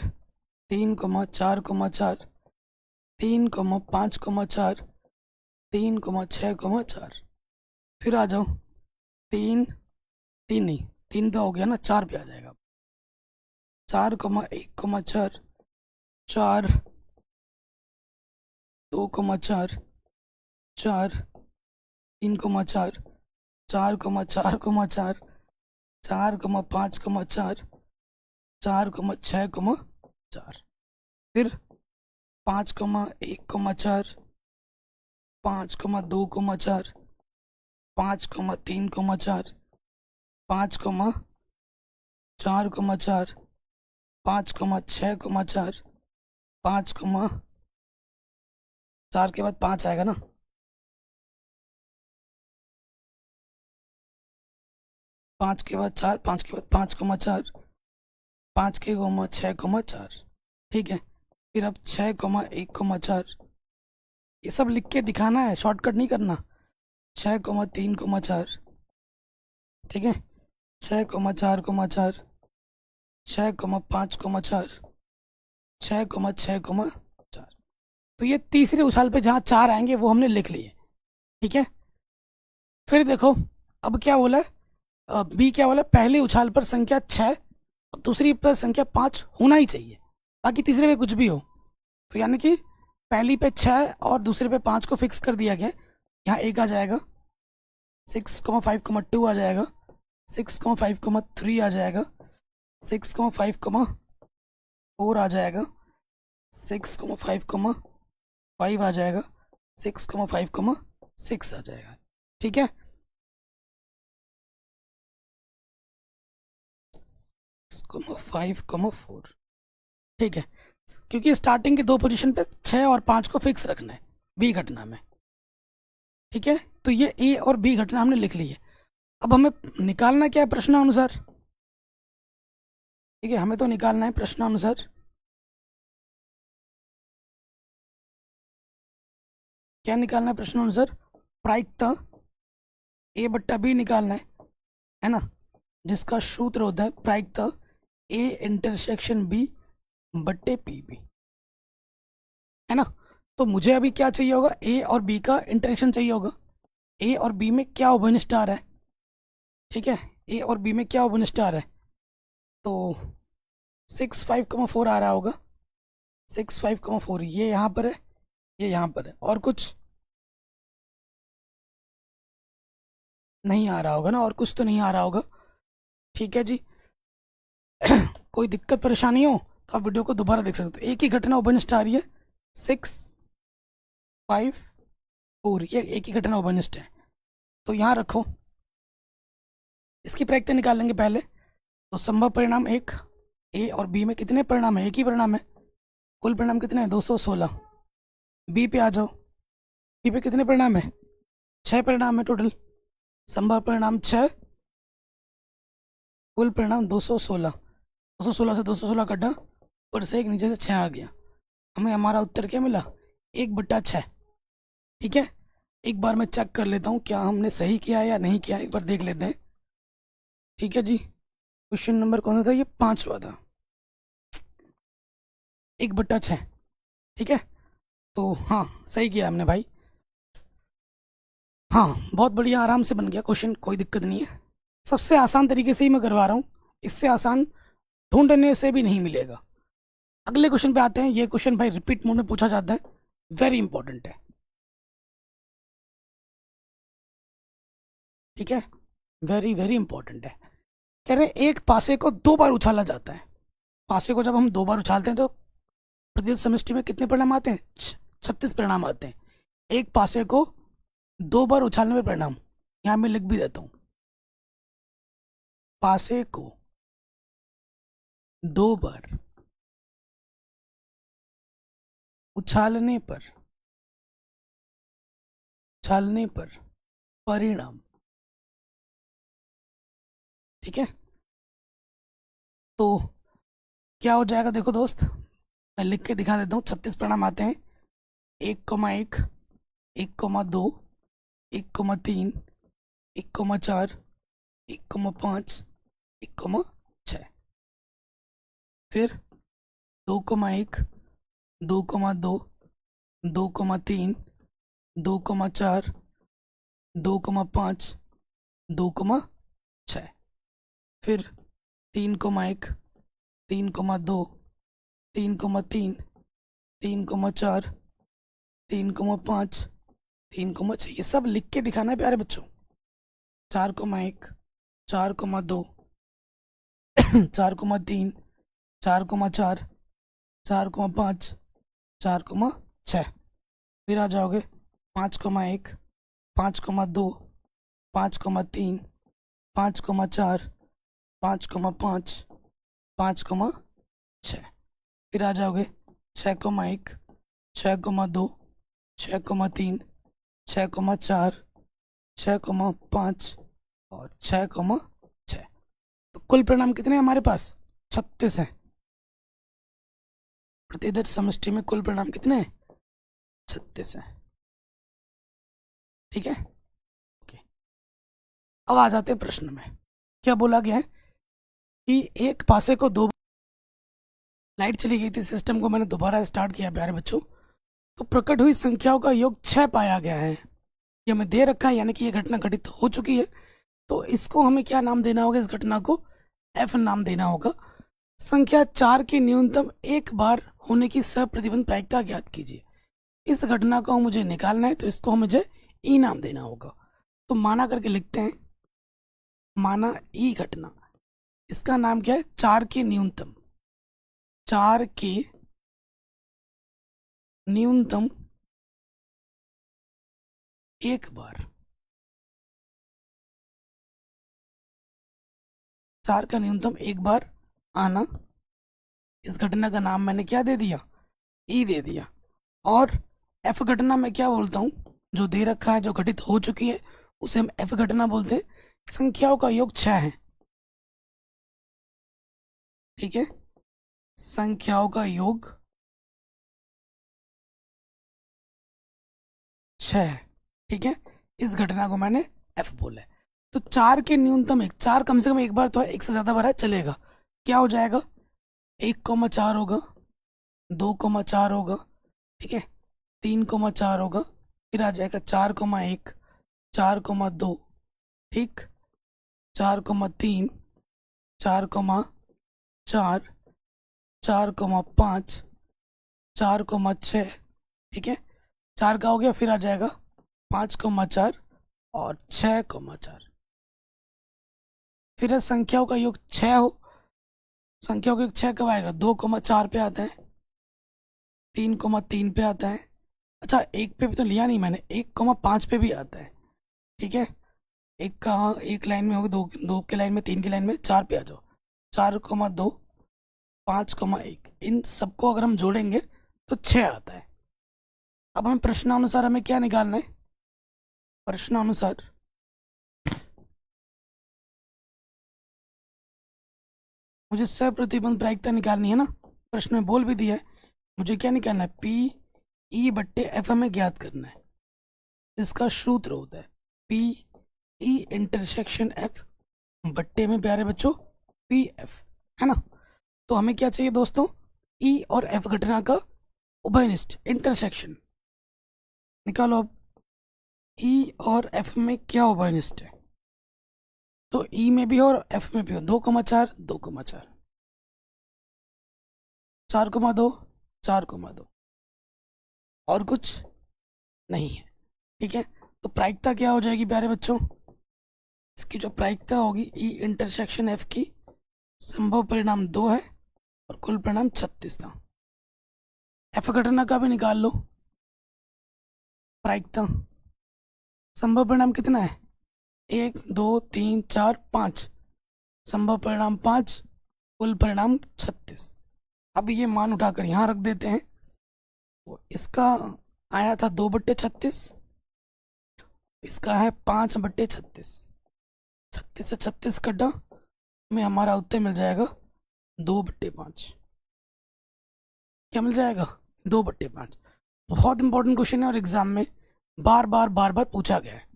3,4,4, 3,5,4, 3,6,4। फिर आ जाओ, 3, 3 नहीं, 3 तो हो गया ना, 4 पे आ जाएगा, 4,1,4, 4, 2,4, 4, 3,4, 4,4,4, 4,5,4, 4,6,4, फिर 5,1,4, 5,2,4, 5,3,4, 5,4,4, 5,6,4, 5,4 के बाद 5 आएगा ना, 5 के बाद 4, 5 के बाद 5,4, 5,6,4, ठीक है। फिर अब 6,1,4, ये सब लिख के दिखाना है, शॉर्टकट नहीं करना। 6,3,4, ठीक है। 6,4,4, 6,5,4, 6,6,4। तो ये तीसरे उछाल पे जहाँ 4 आएंगे वो हमने लिख लिए, ठीक है। फिर देखो अब क्या बोला है, बी क्या बोला, पहले उछाल पर संख्या 6 और दूसरी पर संख्या 5 होना ही चाहिए, बाकी तीसरे पे कुछ भी हो। तो यानी कि पहली पे 6 और दूसरे पे 5 को फिक्स कर दिया गया। यहाँ एक आ जाएगा, 6,5,2 आ जाएगा, 6,5,3 आ जाएगा, 6,5,4 आ जाएगा, 6,5,5 आ जाएगा, 6,5,6 आ जाएगा, ठीक है। 6,5,4, ठीक है, क्योंकि स्टार्टिंग के दो पोजीशन पे 6 और 5 को फिक्स रखना है बी घटना में, ठीक है। तो ये ए और बी घटना हमने लिख ली है। अब हमें निकालना क्या है प्रश्नानुसार, ठीक है, हमें तो निकालना है प्रश्नानुसार। क्या निकालना है प्रश्नानुसार, प्रायिकता ए बट्टा बी निकालना है ना, जिसका सूत्र होता है प्रायिकता ए इंटरसेक्शन बी बट्टे पी बी, है ना। तो मुझे अभी क्या चाहिए होगा, ए और बी का इंटरेक्शन चाहिए होगा। ए और बी में क्या ओबनिस्ट आ रहा है, ठीक है, ए और बी में क्या ओबनिस्ट आ रहा है, तो 6,5,4 आ रहा होगा, 6,5,4 ये यहाँ पर है, ये यहाँ पर है, और कुछ नहीं आ रहा होगा ना, और कुछ तो नहीं आ रहा होगा, ठीक है जी। कोई दिक्कत परेशानी हो तो आप वीडियो को दोबारा देख सकते हो। एक ही घटना ओबनिस्ट आ रही है, 6,5,4, ये एक ही घटना ओबनिस्ट है, तो यहाँ रखो। इसकी प्रायिकता निकाल लेंगे पहले। तो संभव परिणाम एक, ए और बी में कितने परिणाम है, एक ही परिणाम है, कुल परिणाम कितने हैं 216। बी पे आ जाओ, बी पे कितने परिणाम है, 6 परिणाम है टोटल, संभव परिणाम 6, कुल परिणाम 216। 216 से 216 कटा, ऊपर से एक नीचे से 6 आ गया, हमें हमारा उत्तर क्या मिला, 1/6, ठीक है। एक बार मैं चेक कर लेता हूँ क्या हमने सही किया है या नहीं किया, एक बार देख लेते हैं, ठीक है जी। क्वेश्चन नंबर कौन सा था, ये 5वां था, 1/6, ठीक है। तो हाँ सही किया हमने भाई, हाँ बहुत बढ़िया, आराम से बन गया क्वेश्चन, कोई दिक्कत नहीं है। सबसे आसान तरीके से ही मैं करवा रहा हूँ, इससे आसान ढूंढने से भी नहीं मिलेगा। अगले क्वेश्चन पे आते हैं। ये क्वेश्चन भाई रिपीट मोड में पूछा जाता है, वेरी इंपॉर्टेंट है, ठीक है, वेरी वेरी इंपॉर्टेंट है। कह रहे हैं एक पासे को 2 बार उछाला जाता है। पासे को जब हम 2 बार उछालते हैं तो प्रत्येक समष्टि में कितने परिणाम आते हैं, 36 परिणाम आते हैं। एक पासे को 2 बार उछालने में परिणाम, यहाँ मैं लिख भी देता हूँ, पासे को 2 बार उछालने पर परिणाम, ठीक है। तो क्या हो जाएगा देखो दोस्त, मैं लिख के दिखा देता हूँ। 36 परिणाम आते हैं, 1,1, 1,2, 1,3, 1,4, 1,5, 1,6, फिर 2,1, 2,2, 2,3, 2,4, 2,5, 2,6, फिर 3,1, 3,2, 3,3, 3,4, 3,5, 3,6, ये सब लिख के दिखाना है प्यारे बच्चों। 4,1, 4,2, 4,3, 4,4, 4,5, 4,6। फिर आ जाओगे 5,1, 5,2, 5,3, 5,4, 5,5, 5,6। फिर आ जाओगे 6,1, 6,2, 6,3, 6,4, 6,5 और 6,6। तो कुल परिणाम कितने हैं हमारे पास? 36 हैं। प्रतिदर समष्टि में कुल परिणाम कितने हैं? 36 हैं। ठीक है, ओके। अब आ जाते हैं प्रश्न में। क्या बोला गया है कि एक पासे को दो, लाइट चली गई थी, सिस्टम को मैंने दोबारा स्टार्ट किया प्यारे बच्चों, तो प्रकट हुई संख्याओं का योग 6 पाया गया है। ये हमें दे रखा है, यानी कि ये घटना घटित हो चुकी है। तो इसको हमें क्या नाम देना होगा? इस घटना को एफ नाम देना होगा। संख्या 4 की न्यूनतम एक बार होने की सप्रतिबंध प्रायिकता ज्ञात कीजिए। इस घटना को मुझे निकालना है, तो इसको मुझे ई नाम देना होगा। तो माना करके लिखते हैं, माना ई घटना। इसका नाम क्या है? 4 की न्यूनतम, 4 की न्यूनतम एक बार, 4 का न्यूनतम एक बार आना। इस घटना का नाम मैंने क्या दे दिया? ई दे दिया। और एफ घटना में क्या बोलता हूँ? जो दे रखा है, जो घटित हो चुकी है, उसे हम एफ घटना बोलते हैं। संख्याओं का योग 6 है। ठीक है, संख्याओं का योग 6 है। ठीक है, इस घटना को मैंने एफ बोला है। तो 4 के न्यूनतम एक, 4 कम से कम एक बार तो है, एक से ज्यादा बार है चलेगा। क्या हो जाएगा? 1,4 होगा, 2,4 होगा, ठीक है, 3,4 होगा, फिर आ जाएगा 4,1, 4,2, ठीक, 4,3, 4,4, 4,5, 4,6। ठीक है, 4 का हो गया, फिर आ जाएगा 5,4 और 6,4। फिर है संख्याओं का योग 6 हो। संख्याओं का योग 6 कब आएगा? 2,4 पे आता है, 3,3 पे आता है। अच्छा, एक पे भी तो लिया नहीं मैंने, 1,5 पे भी आता है। ठीक है, एक का एक लाइन में होगा, दो दो के लाइन में, 3 की लाइन में, 4 पे आ जाओ। 4,2, 5,1, इन सबको अगर हम जोड़ेंगे तो 6 आता है। अब हमें प्रश्नानुसार हमें क्या निकालना है? प्रश्नानुसार मुझे सप्रतिबंध प्रायिकता निकालनी है ना। प्रश्न में बोल भी दिया है, मुझे क्या निकालना है? पी ई बट्टे एफ हमें ज्ञात करना है। इसका सूत्र होता है पी ई इंटरसेक्शन एफ बट्टे में प्यारे बच्चों पी एफ, है ना। तो हमें क्या चाहिए दोस्तों? ई और एफ घटना का उभयनिष्ठ इंटरसेक्शन निकालो। अब ई और एफ में क्या उभयनिष्ठ है? तो ई में भी हो और एफ में भी हो। 2,4, 2,4, 4,2, 4,2, और कुछ नहीं है। ठीक है, तो प्रायिकता क्या हो जाएगी प्यारे बच्चों? इसकी जो प्रायिकता होगी ई इंटरसेक्शन एफ की, संभव परिणाम 2 है और कुल परिणाम 36 था। एफ घटना का भी निकाल लो प्रायिकता। संभव परिणाम कितना है? 1, 2, 3, 4, 5। संभव परिणाम 5, कुल परिणाम 36। अब ये मान उठाकर यहाँ रख देते हैं। तो इसका आया था 2/36, इसका है 5/36। 36 से 36 कटा, हमें हमारा उत्तर मिल जाएगा 2/5। क्या मिल जाएगा? 2/5। बहुत इंपॉर्टेंट क्वेश्चन है और एग्जाम में बार बार बार बार पूछा गया है।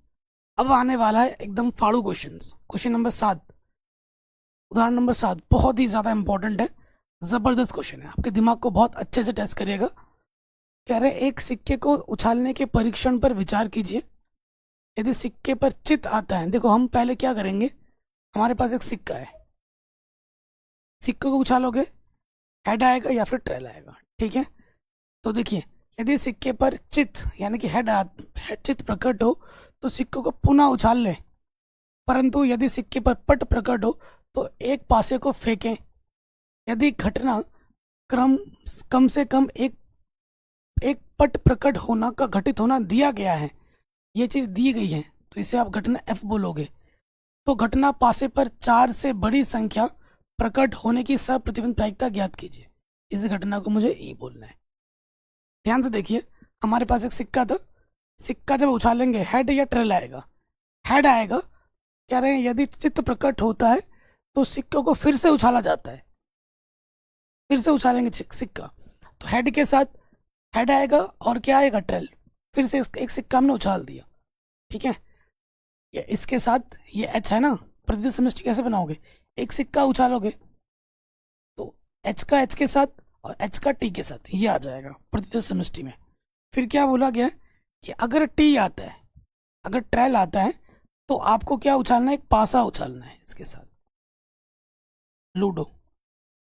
अब आने वाला है एकदम फाड़ू क्वेश्चन। क्वेश्चन नंबर 7, उदाहरण नंबर 7 बहुत ही ज़्यादा इंपॉर्टेंट है, ज़बरदस्त क्वेश्चन है, आपके दिमाग को बहुत अच्छे से टेस्ट करिएगा। कह रहे एक सिक्के को उछालने के परीक्षण पर विचार कीजिए। यदि सिक्के पर चित आता है, देखो हम पहले क्या करेंगे, हमारे पास एक सिक्का है, सिक्के को उछालोगे, हेड आएगा या फिर टेल आएगा। ठीक है, तो देखिए, यदि सिक्के पर चित्त यानी कि हेड चित्त प्रकट हो तो सिक्कों को पुनः उछाल लें, परंतु यदि सिक्के पर पट प्रकट हो तो एक पासे को फेंकें। यदि घटना क्रम कम से कम एक एक पट प्रकट होना का घटित होना दिया गया है, ये चीज दी गई है, तो इसे आप घटना एफ बोलोगे। तो घटना पासे पर 4 से बड़ी संख्या प्रकट होने की सप्रतिबंध प्रायिकता ज्ञात कीजिए। इस घटना को मुझे ई बोलना है। ध्यान से देखिए, हमारे पास एक सिक्का था, सिक्का जब उछालेंगे हेड या ट्रेल आएगा, हेड आएगा। कह रहे हैं यदि चित्त प्रकट होता है तो सिक्कों को फिर से उछाला जाता है, फिर से उछालेंगे सिक्का, तो हेड के साथ हेड आएगा और क्या आएगा, ट्रेल। फिर से एक सिक्का हमने उछाल दिया, ठीक है। ये इसके साथ ये एच है ना, प्रतिदिन समष्टि कैसे बनाओगे, एक सिक्का उछालोगे तो एच का एच के साथ और एच का टी के साथ ये आ जाएगा प्रतिदिन समष्टि में। फिर क्या बोला गया कि अगर टी आता है, अगर ट्रेल आता है तो आपको क्या उछालना है, एक पासा उछालना है इसके साथ, लूडो।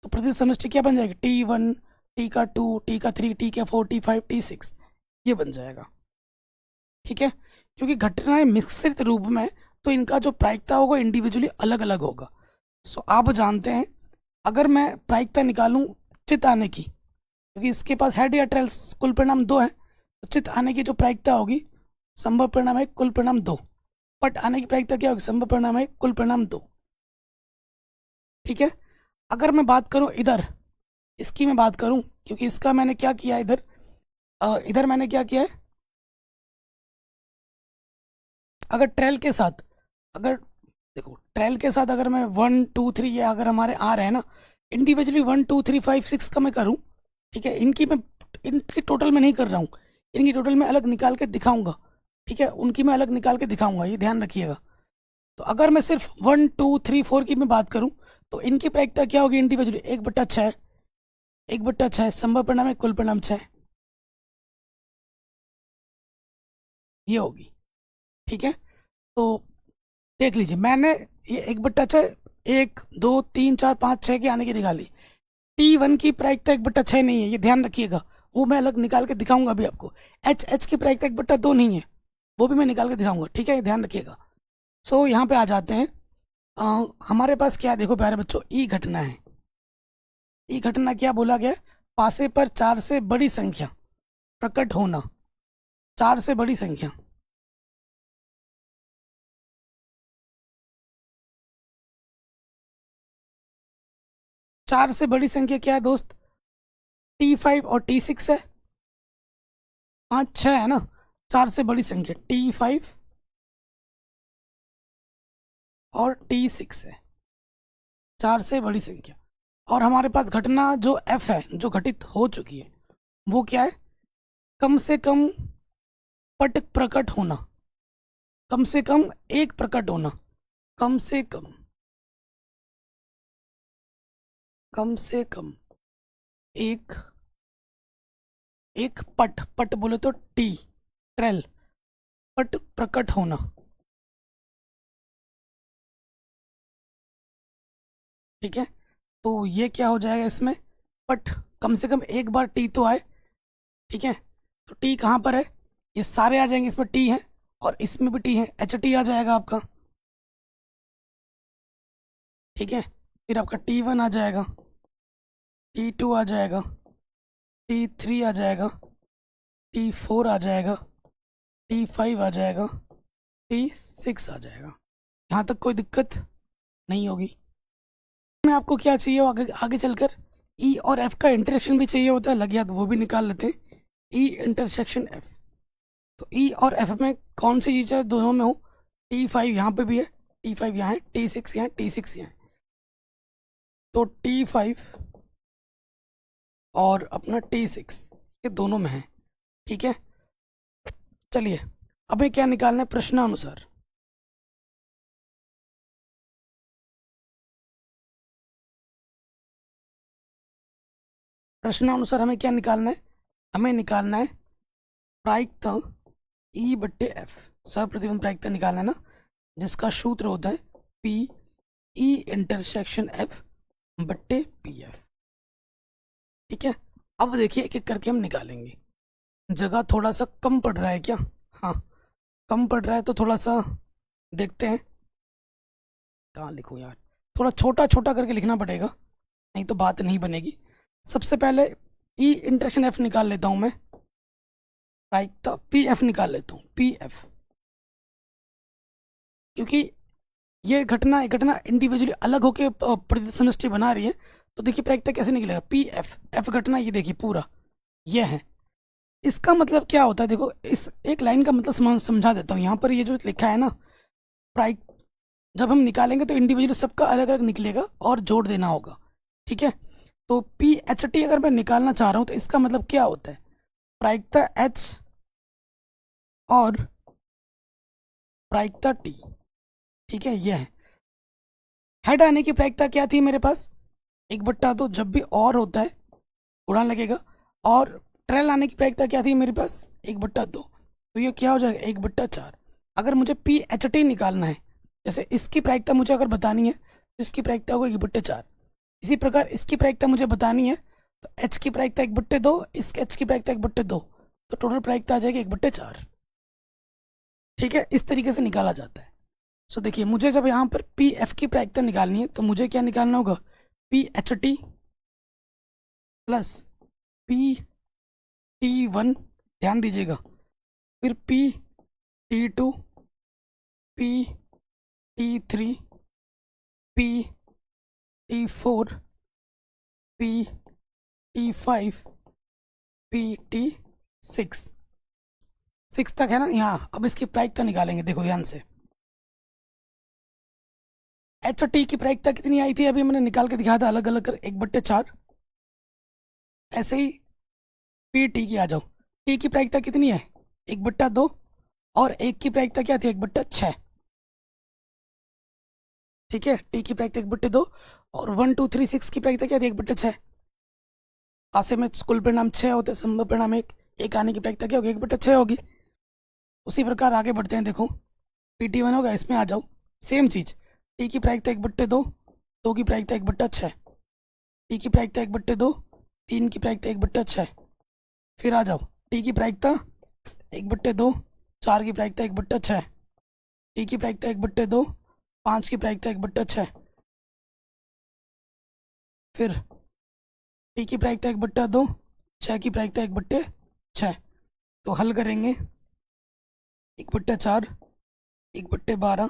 तो प्रतिदिन समष्टि क्या बन जाएगी, T1, टी का 2, टी का 3, टी का 4, T5, T6, ये बन जाएगा, ठीक है। क्योंकि घटनाएं मिश्रित रूप में, तो इनका जो प्रायिकता होगा इंडिविजुअली अलग अलग होगा। सो आप जानते हैं, अगर मैं प्रायिकता निकालूं चित्त आने की, क्योंकि इसके पास हेड या ट्रेल कुल परिणाम 2 है, तो चित्त आने की जो प्रायिकता होगी संभव परिणाम है कुल परिणाम 2, पट आने की प्रायिकता क्या होगी, संभव परिणाम है कुल परिणाम 2, ठीक है। अगर मैं बात करूं इधर, इसकी मैं बात करूं, क्योंकि इसका मैंने क्या किया इधर, इधर मैंने क्या किया है, अगर ट्रेल के साथ, अगर देखो ट्रेल के साथ अगर मैं 1 2 3 ये अगर हमारे आ रहे हैं ना, इंडिविजुअली 1 2 3 5 6 का मैं करूं, ठीक है। इनकी टोटल में नहीं कर रहा हूं, इनकी टोटल में अलग निकाल के दिखाऊंगा, ठीक है, उनकी मैं अलग निकाल के दिखाऊंगा, ये ध्यान रखिएगा। तो अगर मैं सिर्फ 1 2 3 4 की मैं बात करूं तो इनकी प्रायिकता क्या होगी इंडिविजुअली, 1/6, 1/6 संभव परिणाम है कुल परिणाम 6, ये होगी, ठीक है। तो देख लीजिए, मैंने ये 1/6 1 2 3 4 5 6 के आने की निकाली। T1 की प्रायिकता 1/6 नहीं है, ये ध्यान रखिएगा, वो मैं अलग निकाल के दिखाऊंगा अभी आपको। H की प्रायिकता 1/2 नहीं है, वो भी मैं निकाल के दिखाऊंगा, ठीक है, ये ध्यान रखिएगा। सो यहाँ पे आ जाते हैं, हमारे पास क्या है, देखो प्यारे बच्चों, ई घटना है। ई घटना क्या बोला गया, पासे पर 4 से बड़ी संख्या प्रकट होना, 4 से बड़ी संख्या, चार से बड़ी संख्या क्या है दोस्त, T5 और T6 है, 5 6 है ना, 4 से बड़ी संख्या T5 और T6 है, 4 से बड़ी संख्या। और हमारे पास घटना जो F है, जो घटित हो चुकी है, वो क्या है, कम से कम पट प्रकट होना, कम से कम एक प्रकट होना, कम से कम, कम से कम एक, एक पट, पट बोले तो टी, ट्रेल, पट प्रकट होना, ठीक है। तो ये क्या हो जाएगा इसमें, पट कम से कम एक बार टी तो आए, ठीक है। तो टी कहाँ पर है, ये सारे आ जाएंगे, इसमें टी है और इसमें भी टी है, एच टी आ जाएगा आपका, ठीक है। फिर आपका T1 आ जाएगा, T2 आ जाएगा, T3 आ जाएगा, T4 आ जाएगा, T5 आ जाएगा, T6 आ जाएगा। यहाँ तक कोई दिक्कत नहीं होगी। में आपको क्या चाहिए हो आगे आगे चलकर, ई और एफ का इंटरसेक्शन भी चाहिए होता है, लग याद वो भी निकाल लेते हैं, ई इंटरसेक्शन एफ। तो ई और एफ में कौन सी चीज़ है दोनों में हो, T5 यहाँ पे भी है, T5 यहाँ है, T6 यहाँ, T6 यहाँ है, तो T5 और अपना T6 ये दोनों में है, ठीक है। चलिए हमें क्या निकालना है, प्रश्नानुसार, प्रश्नानुसार हमें क्या निकालना है, हमें निकालना है प्रायिकता E/F, सप्रतिबंध प्रायिकता निकालना है ना, जिसका सूत्र होता है P E intersection F/P F, ठीक है। अब देखिए एक एक करके हम निकालेंगे। जगह थोड़ा सा कम पड़ रहा है क्या? हाँ, कम पड़ रहा है तो थोड़ा सा देखते हैं कहाँ लिखूँ यार। थोड़ा छोटा छोटा करके लिखना पड़ेगा, नहीं तो बात नहीं बनेगी। सबसे पहले ई इंटरेक्शन एफ निकाल लेता हूँ मैं, प्रायिकता पी एफ निकाल लेता हूँ, पी एफ। क्योंकि ये घटना इंडिविजुअली अलग होकर प्रतिनिधि समष्टि बना रही है, तो देखिए प्रायिकता कैसे निकलेगा, पी एफ, एफ घटना ये देखिए पूरा ये है। इसका मतलब क्या होता है, देखो इस एक लाइन का मतलब समझा देता हूँ। यहाँ पर ये जो लिखा है ना, प्राइक, जब हम निकालेंगे तो इंडिविजुअल सबका अलग अलग निकलेगा और जोड़ देना होगा, ठीक है। तो पी एच टी अगर मैं निकालना चाह रहा हूँ तो इसका मतलब क्या होता है, प्रायिकता एच और प्रायिकता टी, ठीक है। ये है हेड आने की प्रायिकता क्या थी मेरे पास, 1/2। जब भी और होता है उड़ान लगेगा। और ट्रेल आने की प्रायिकता क्या थी मेरे पास, 1/2। तो ये क्या हो जाएगा, 1/4। अगर मुझे पी एच टी निकालना है, जैसे इसकी प्रायिकता मुझे अगर बतानी है तो इसकी प्रायिकता होगी 1/4। इसी प्रकार इसकी प्रायिकता मुझे बतानी है तो एच की प्रायिकता 1/2, इस एच की प्रायिकता 1/2, तो टोटल प्रायिकता आ जाएगी 1/4, ठीक है। इस तरीके से निकाला जाता है। सो देखिए मुझे जब यहाँ पर पी एफ की प्रायिकता निकालनी है तो मुझे क्या निकालना होगा, P H T plus P T one, ध्यान दीजिएगा, फिर P T two, P T three, P T four, P T five, P T six. Six तक है ना यहाँ। अब इसकी प्रायिकता निकालेंगे, देखो ध्यान से। एच और टी की प्रायिकता कितनी आई थी, अभी मैंने निकाल के दिखाया था अलग अलग कर, 1/4। ऐसे ही पी टी की आ जाओ। टी की प्रायिकता कितनी है, 1/2। और एक की प्रायिकता क्या थी, 1/6, ठीक है। टी की प्रायिकता 1/2 और 1 2 3 6 की प्रायिकता क्या थी, 1/6। आसे में कुल परिणाम 6 होते, संभव परिणाम एक आने की प्रायिकता क्या होगी, 1/6 होगी। उसी प्रकार आगे बढ़ते हैं, देखो पी टी वन होगा, इसमें आ जाओ। सेम चीज, टी की प्रायिकता 1/2, दो की प्रायिकता 1/6, टी की प्रायिकता 1/2, तीन की प्रायिकता 1/6। फिर आ जाओ टी की प्रायिकता 1/2, चार की प्रायिकता 1/6, टी की प्रायिकता 1/2, पाँच की प्रायिकता 1/6। फिर टी की प्रायिकता 1/2, छः की प्रायिकता 1/6। तो हल करेंगे, 1/4, 1/12,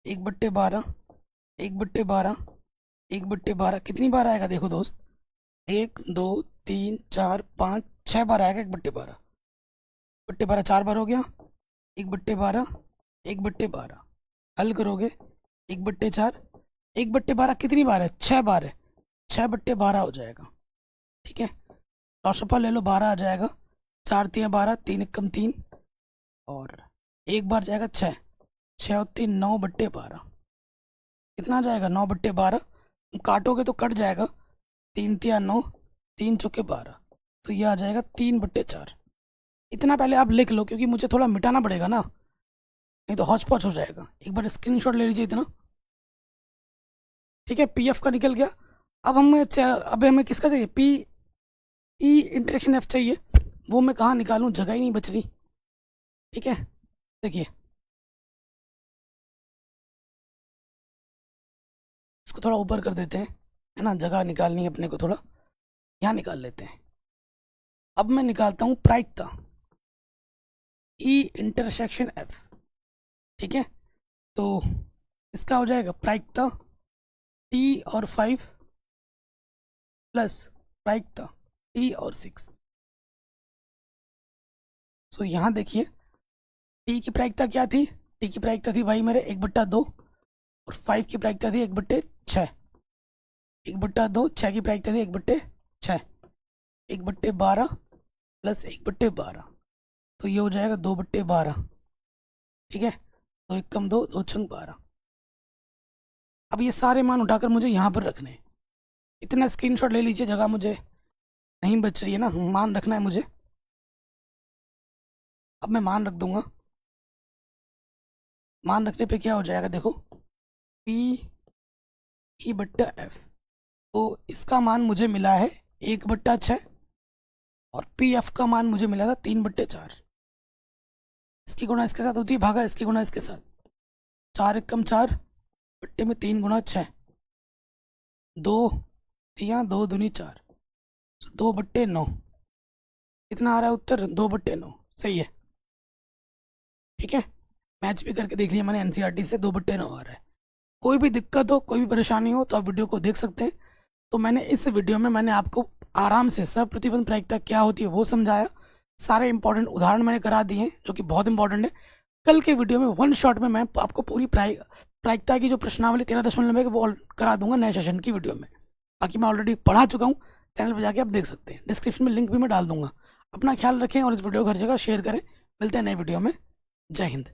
1/12, 1/12, 1/12, कितनी बार आएगा देखो दोस्त, 1 2 3 4 5 6 बार आएगा 1/12। 1/12 4 बार हो गया, 1/12, 1/12। हल करोगे, 1/4, 1/12 कितनी बार है, 6 बार है, 6/12 हो जाएगा, ठीक है। चौसपा ले लो, 12 आ जाएगा। 4 3 12, 3 1 3, और एक बार जाएगा 6, 6 और 3 9/12। कितना आ जाएगा, 9/12। काटोगे तो कट जाएगा, 3 3 9, 3 चौके 12। तो ये आ जाएगा 3/4। इतना पहले आप लिख लो क्योंकि मुझे थोड़ा मिटाना पड़ेगा ना, नहीं तो हौच पौच हो जाएगा। एक बार स्क्रीनशॉट ले लीजिए इतना, ठीक है। पी एफ का निकल गया। अब हमें किसका चाहिए, पी ई इंटरेक्शन एफ चाहिए। वो मैं कहाँ निकालूं, जगह ही नहीं बच रही, ठीक है। देखिए इसको थोड़ा ऊपर कर देते हैं, है ना, जगह निकालनी है अपने को थोड़ा, यहाँ निकाल लेते हैं। अब मैं निकालता हूँ प्रायिकता ई इंटरसेक्शन एफ, ठीक है। तो इसका हो जाएगा प्रायिकता टी और 5 प्लस प्रायिकता टी और 6। सो यहाँ देखिए टी की प्रायिकता क्या थी, टी की प्रायिकता थी भाई मेरे 1/2, और 5 की प्रायिकता थी 1/6। 1/2, 6 की प्रायिकता थी 1/6, 1/12 प्लस 1/12, तो ये हो जाएगा 2/12, ठीक है। दो एक कम दो, दो छंग 12। अब ये सारे मान उठाकर मुझे यहाँ पर रखने हैं। इतना स्क्रीनशॉट ले लीजिए, जगह मुझे नहीं बच रही है ना, मान रखना है मुझे। अब मैं मान रख दूंगा, मान रखने पे क्या हो जाएगा देखो, पी ई/एफ। तो इसका मान मुझे मिला है 1/6, और पी एफ का मान मुझे मिला था 3/4। इसकी गुणा इसके साथ होती है, भागा इसकी गुणा इसके साथ। 4 एकम 4, बट्टे में 3 गुणा 6, 2 दूनी 4, 2/9। कितना आ रहा है उत्तर? 2/9। सही है, ठीक है। मैच भी करके देख लिया मैंने एनसीईआरटी से, 2/9 आ रहा है। कोई भी दिक्कत हो, कोई भी परेशानी हो तो आप वीडियो को देख सकते हैं। तो मैंने इस वीडियो में मैंने आपको आराम से सप्रतिबंध प्रायिकता क्या होती है वो समझाया। सारे इंपॉर्टेंट उदाहरण मैंने करा दिए हैं जो कि बहुत इंपॉर्टेंट है। कल के वीडियो में वन शॉट में मैं आपको पूरी प्रायिकता की जो प्रश्नावली 13.9 वो करा दूंगा नए सेशन की वीडियो में। बाकी मैं ऑलरेडी पढ़ा चुका हूँ, चैनल पर जाके आप देख सकते हैं। डिस्क्रिप्शन में लिंक भी मैं डाल दूंगा। अपना ख्याल रखें और इस वीडियो को हर जगह शेयर करें। मिलते हैं नए वीडियो में। जय हिंद।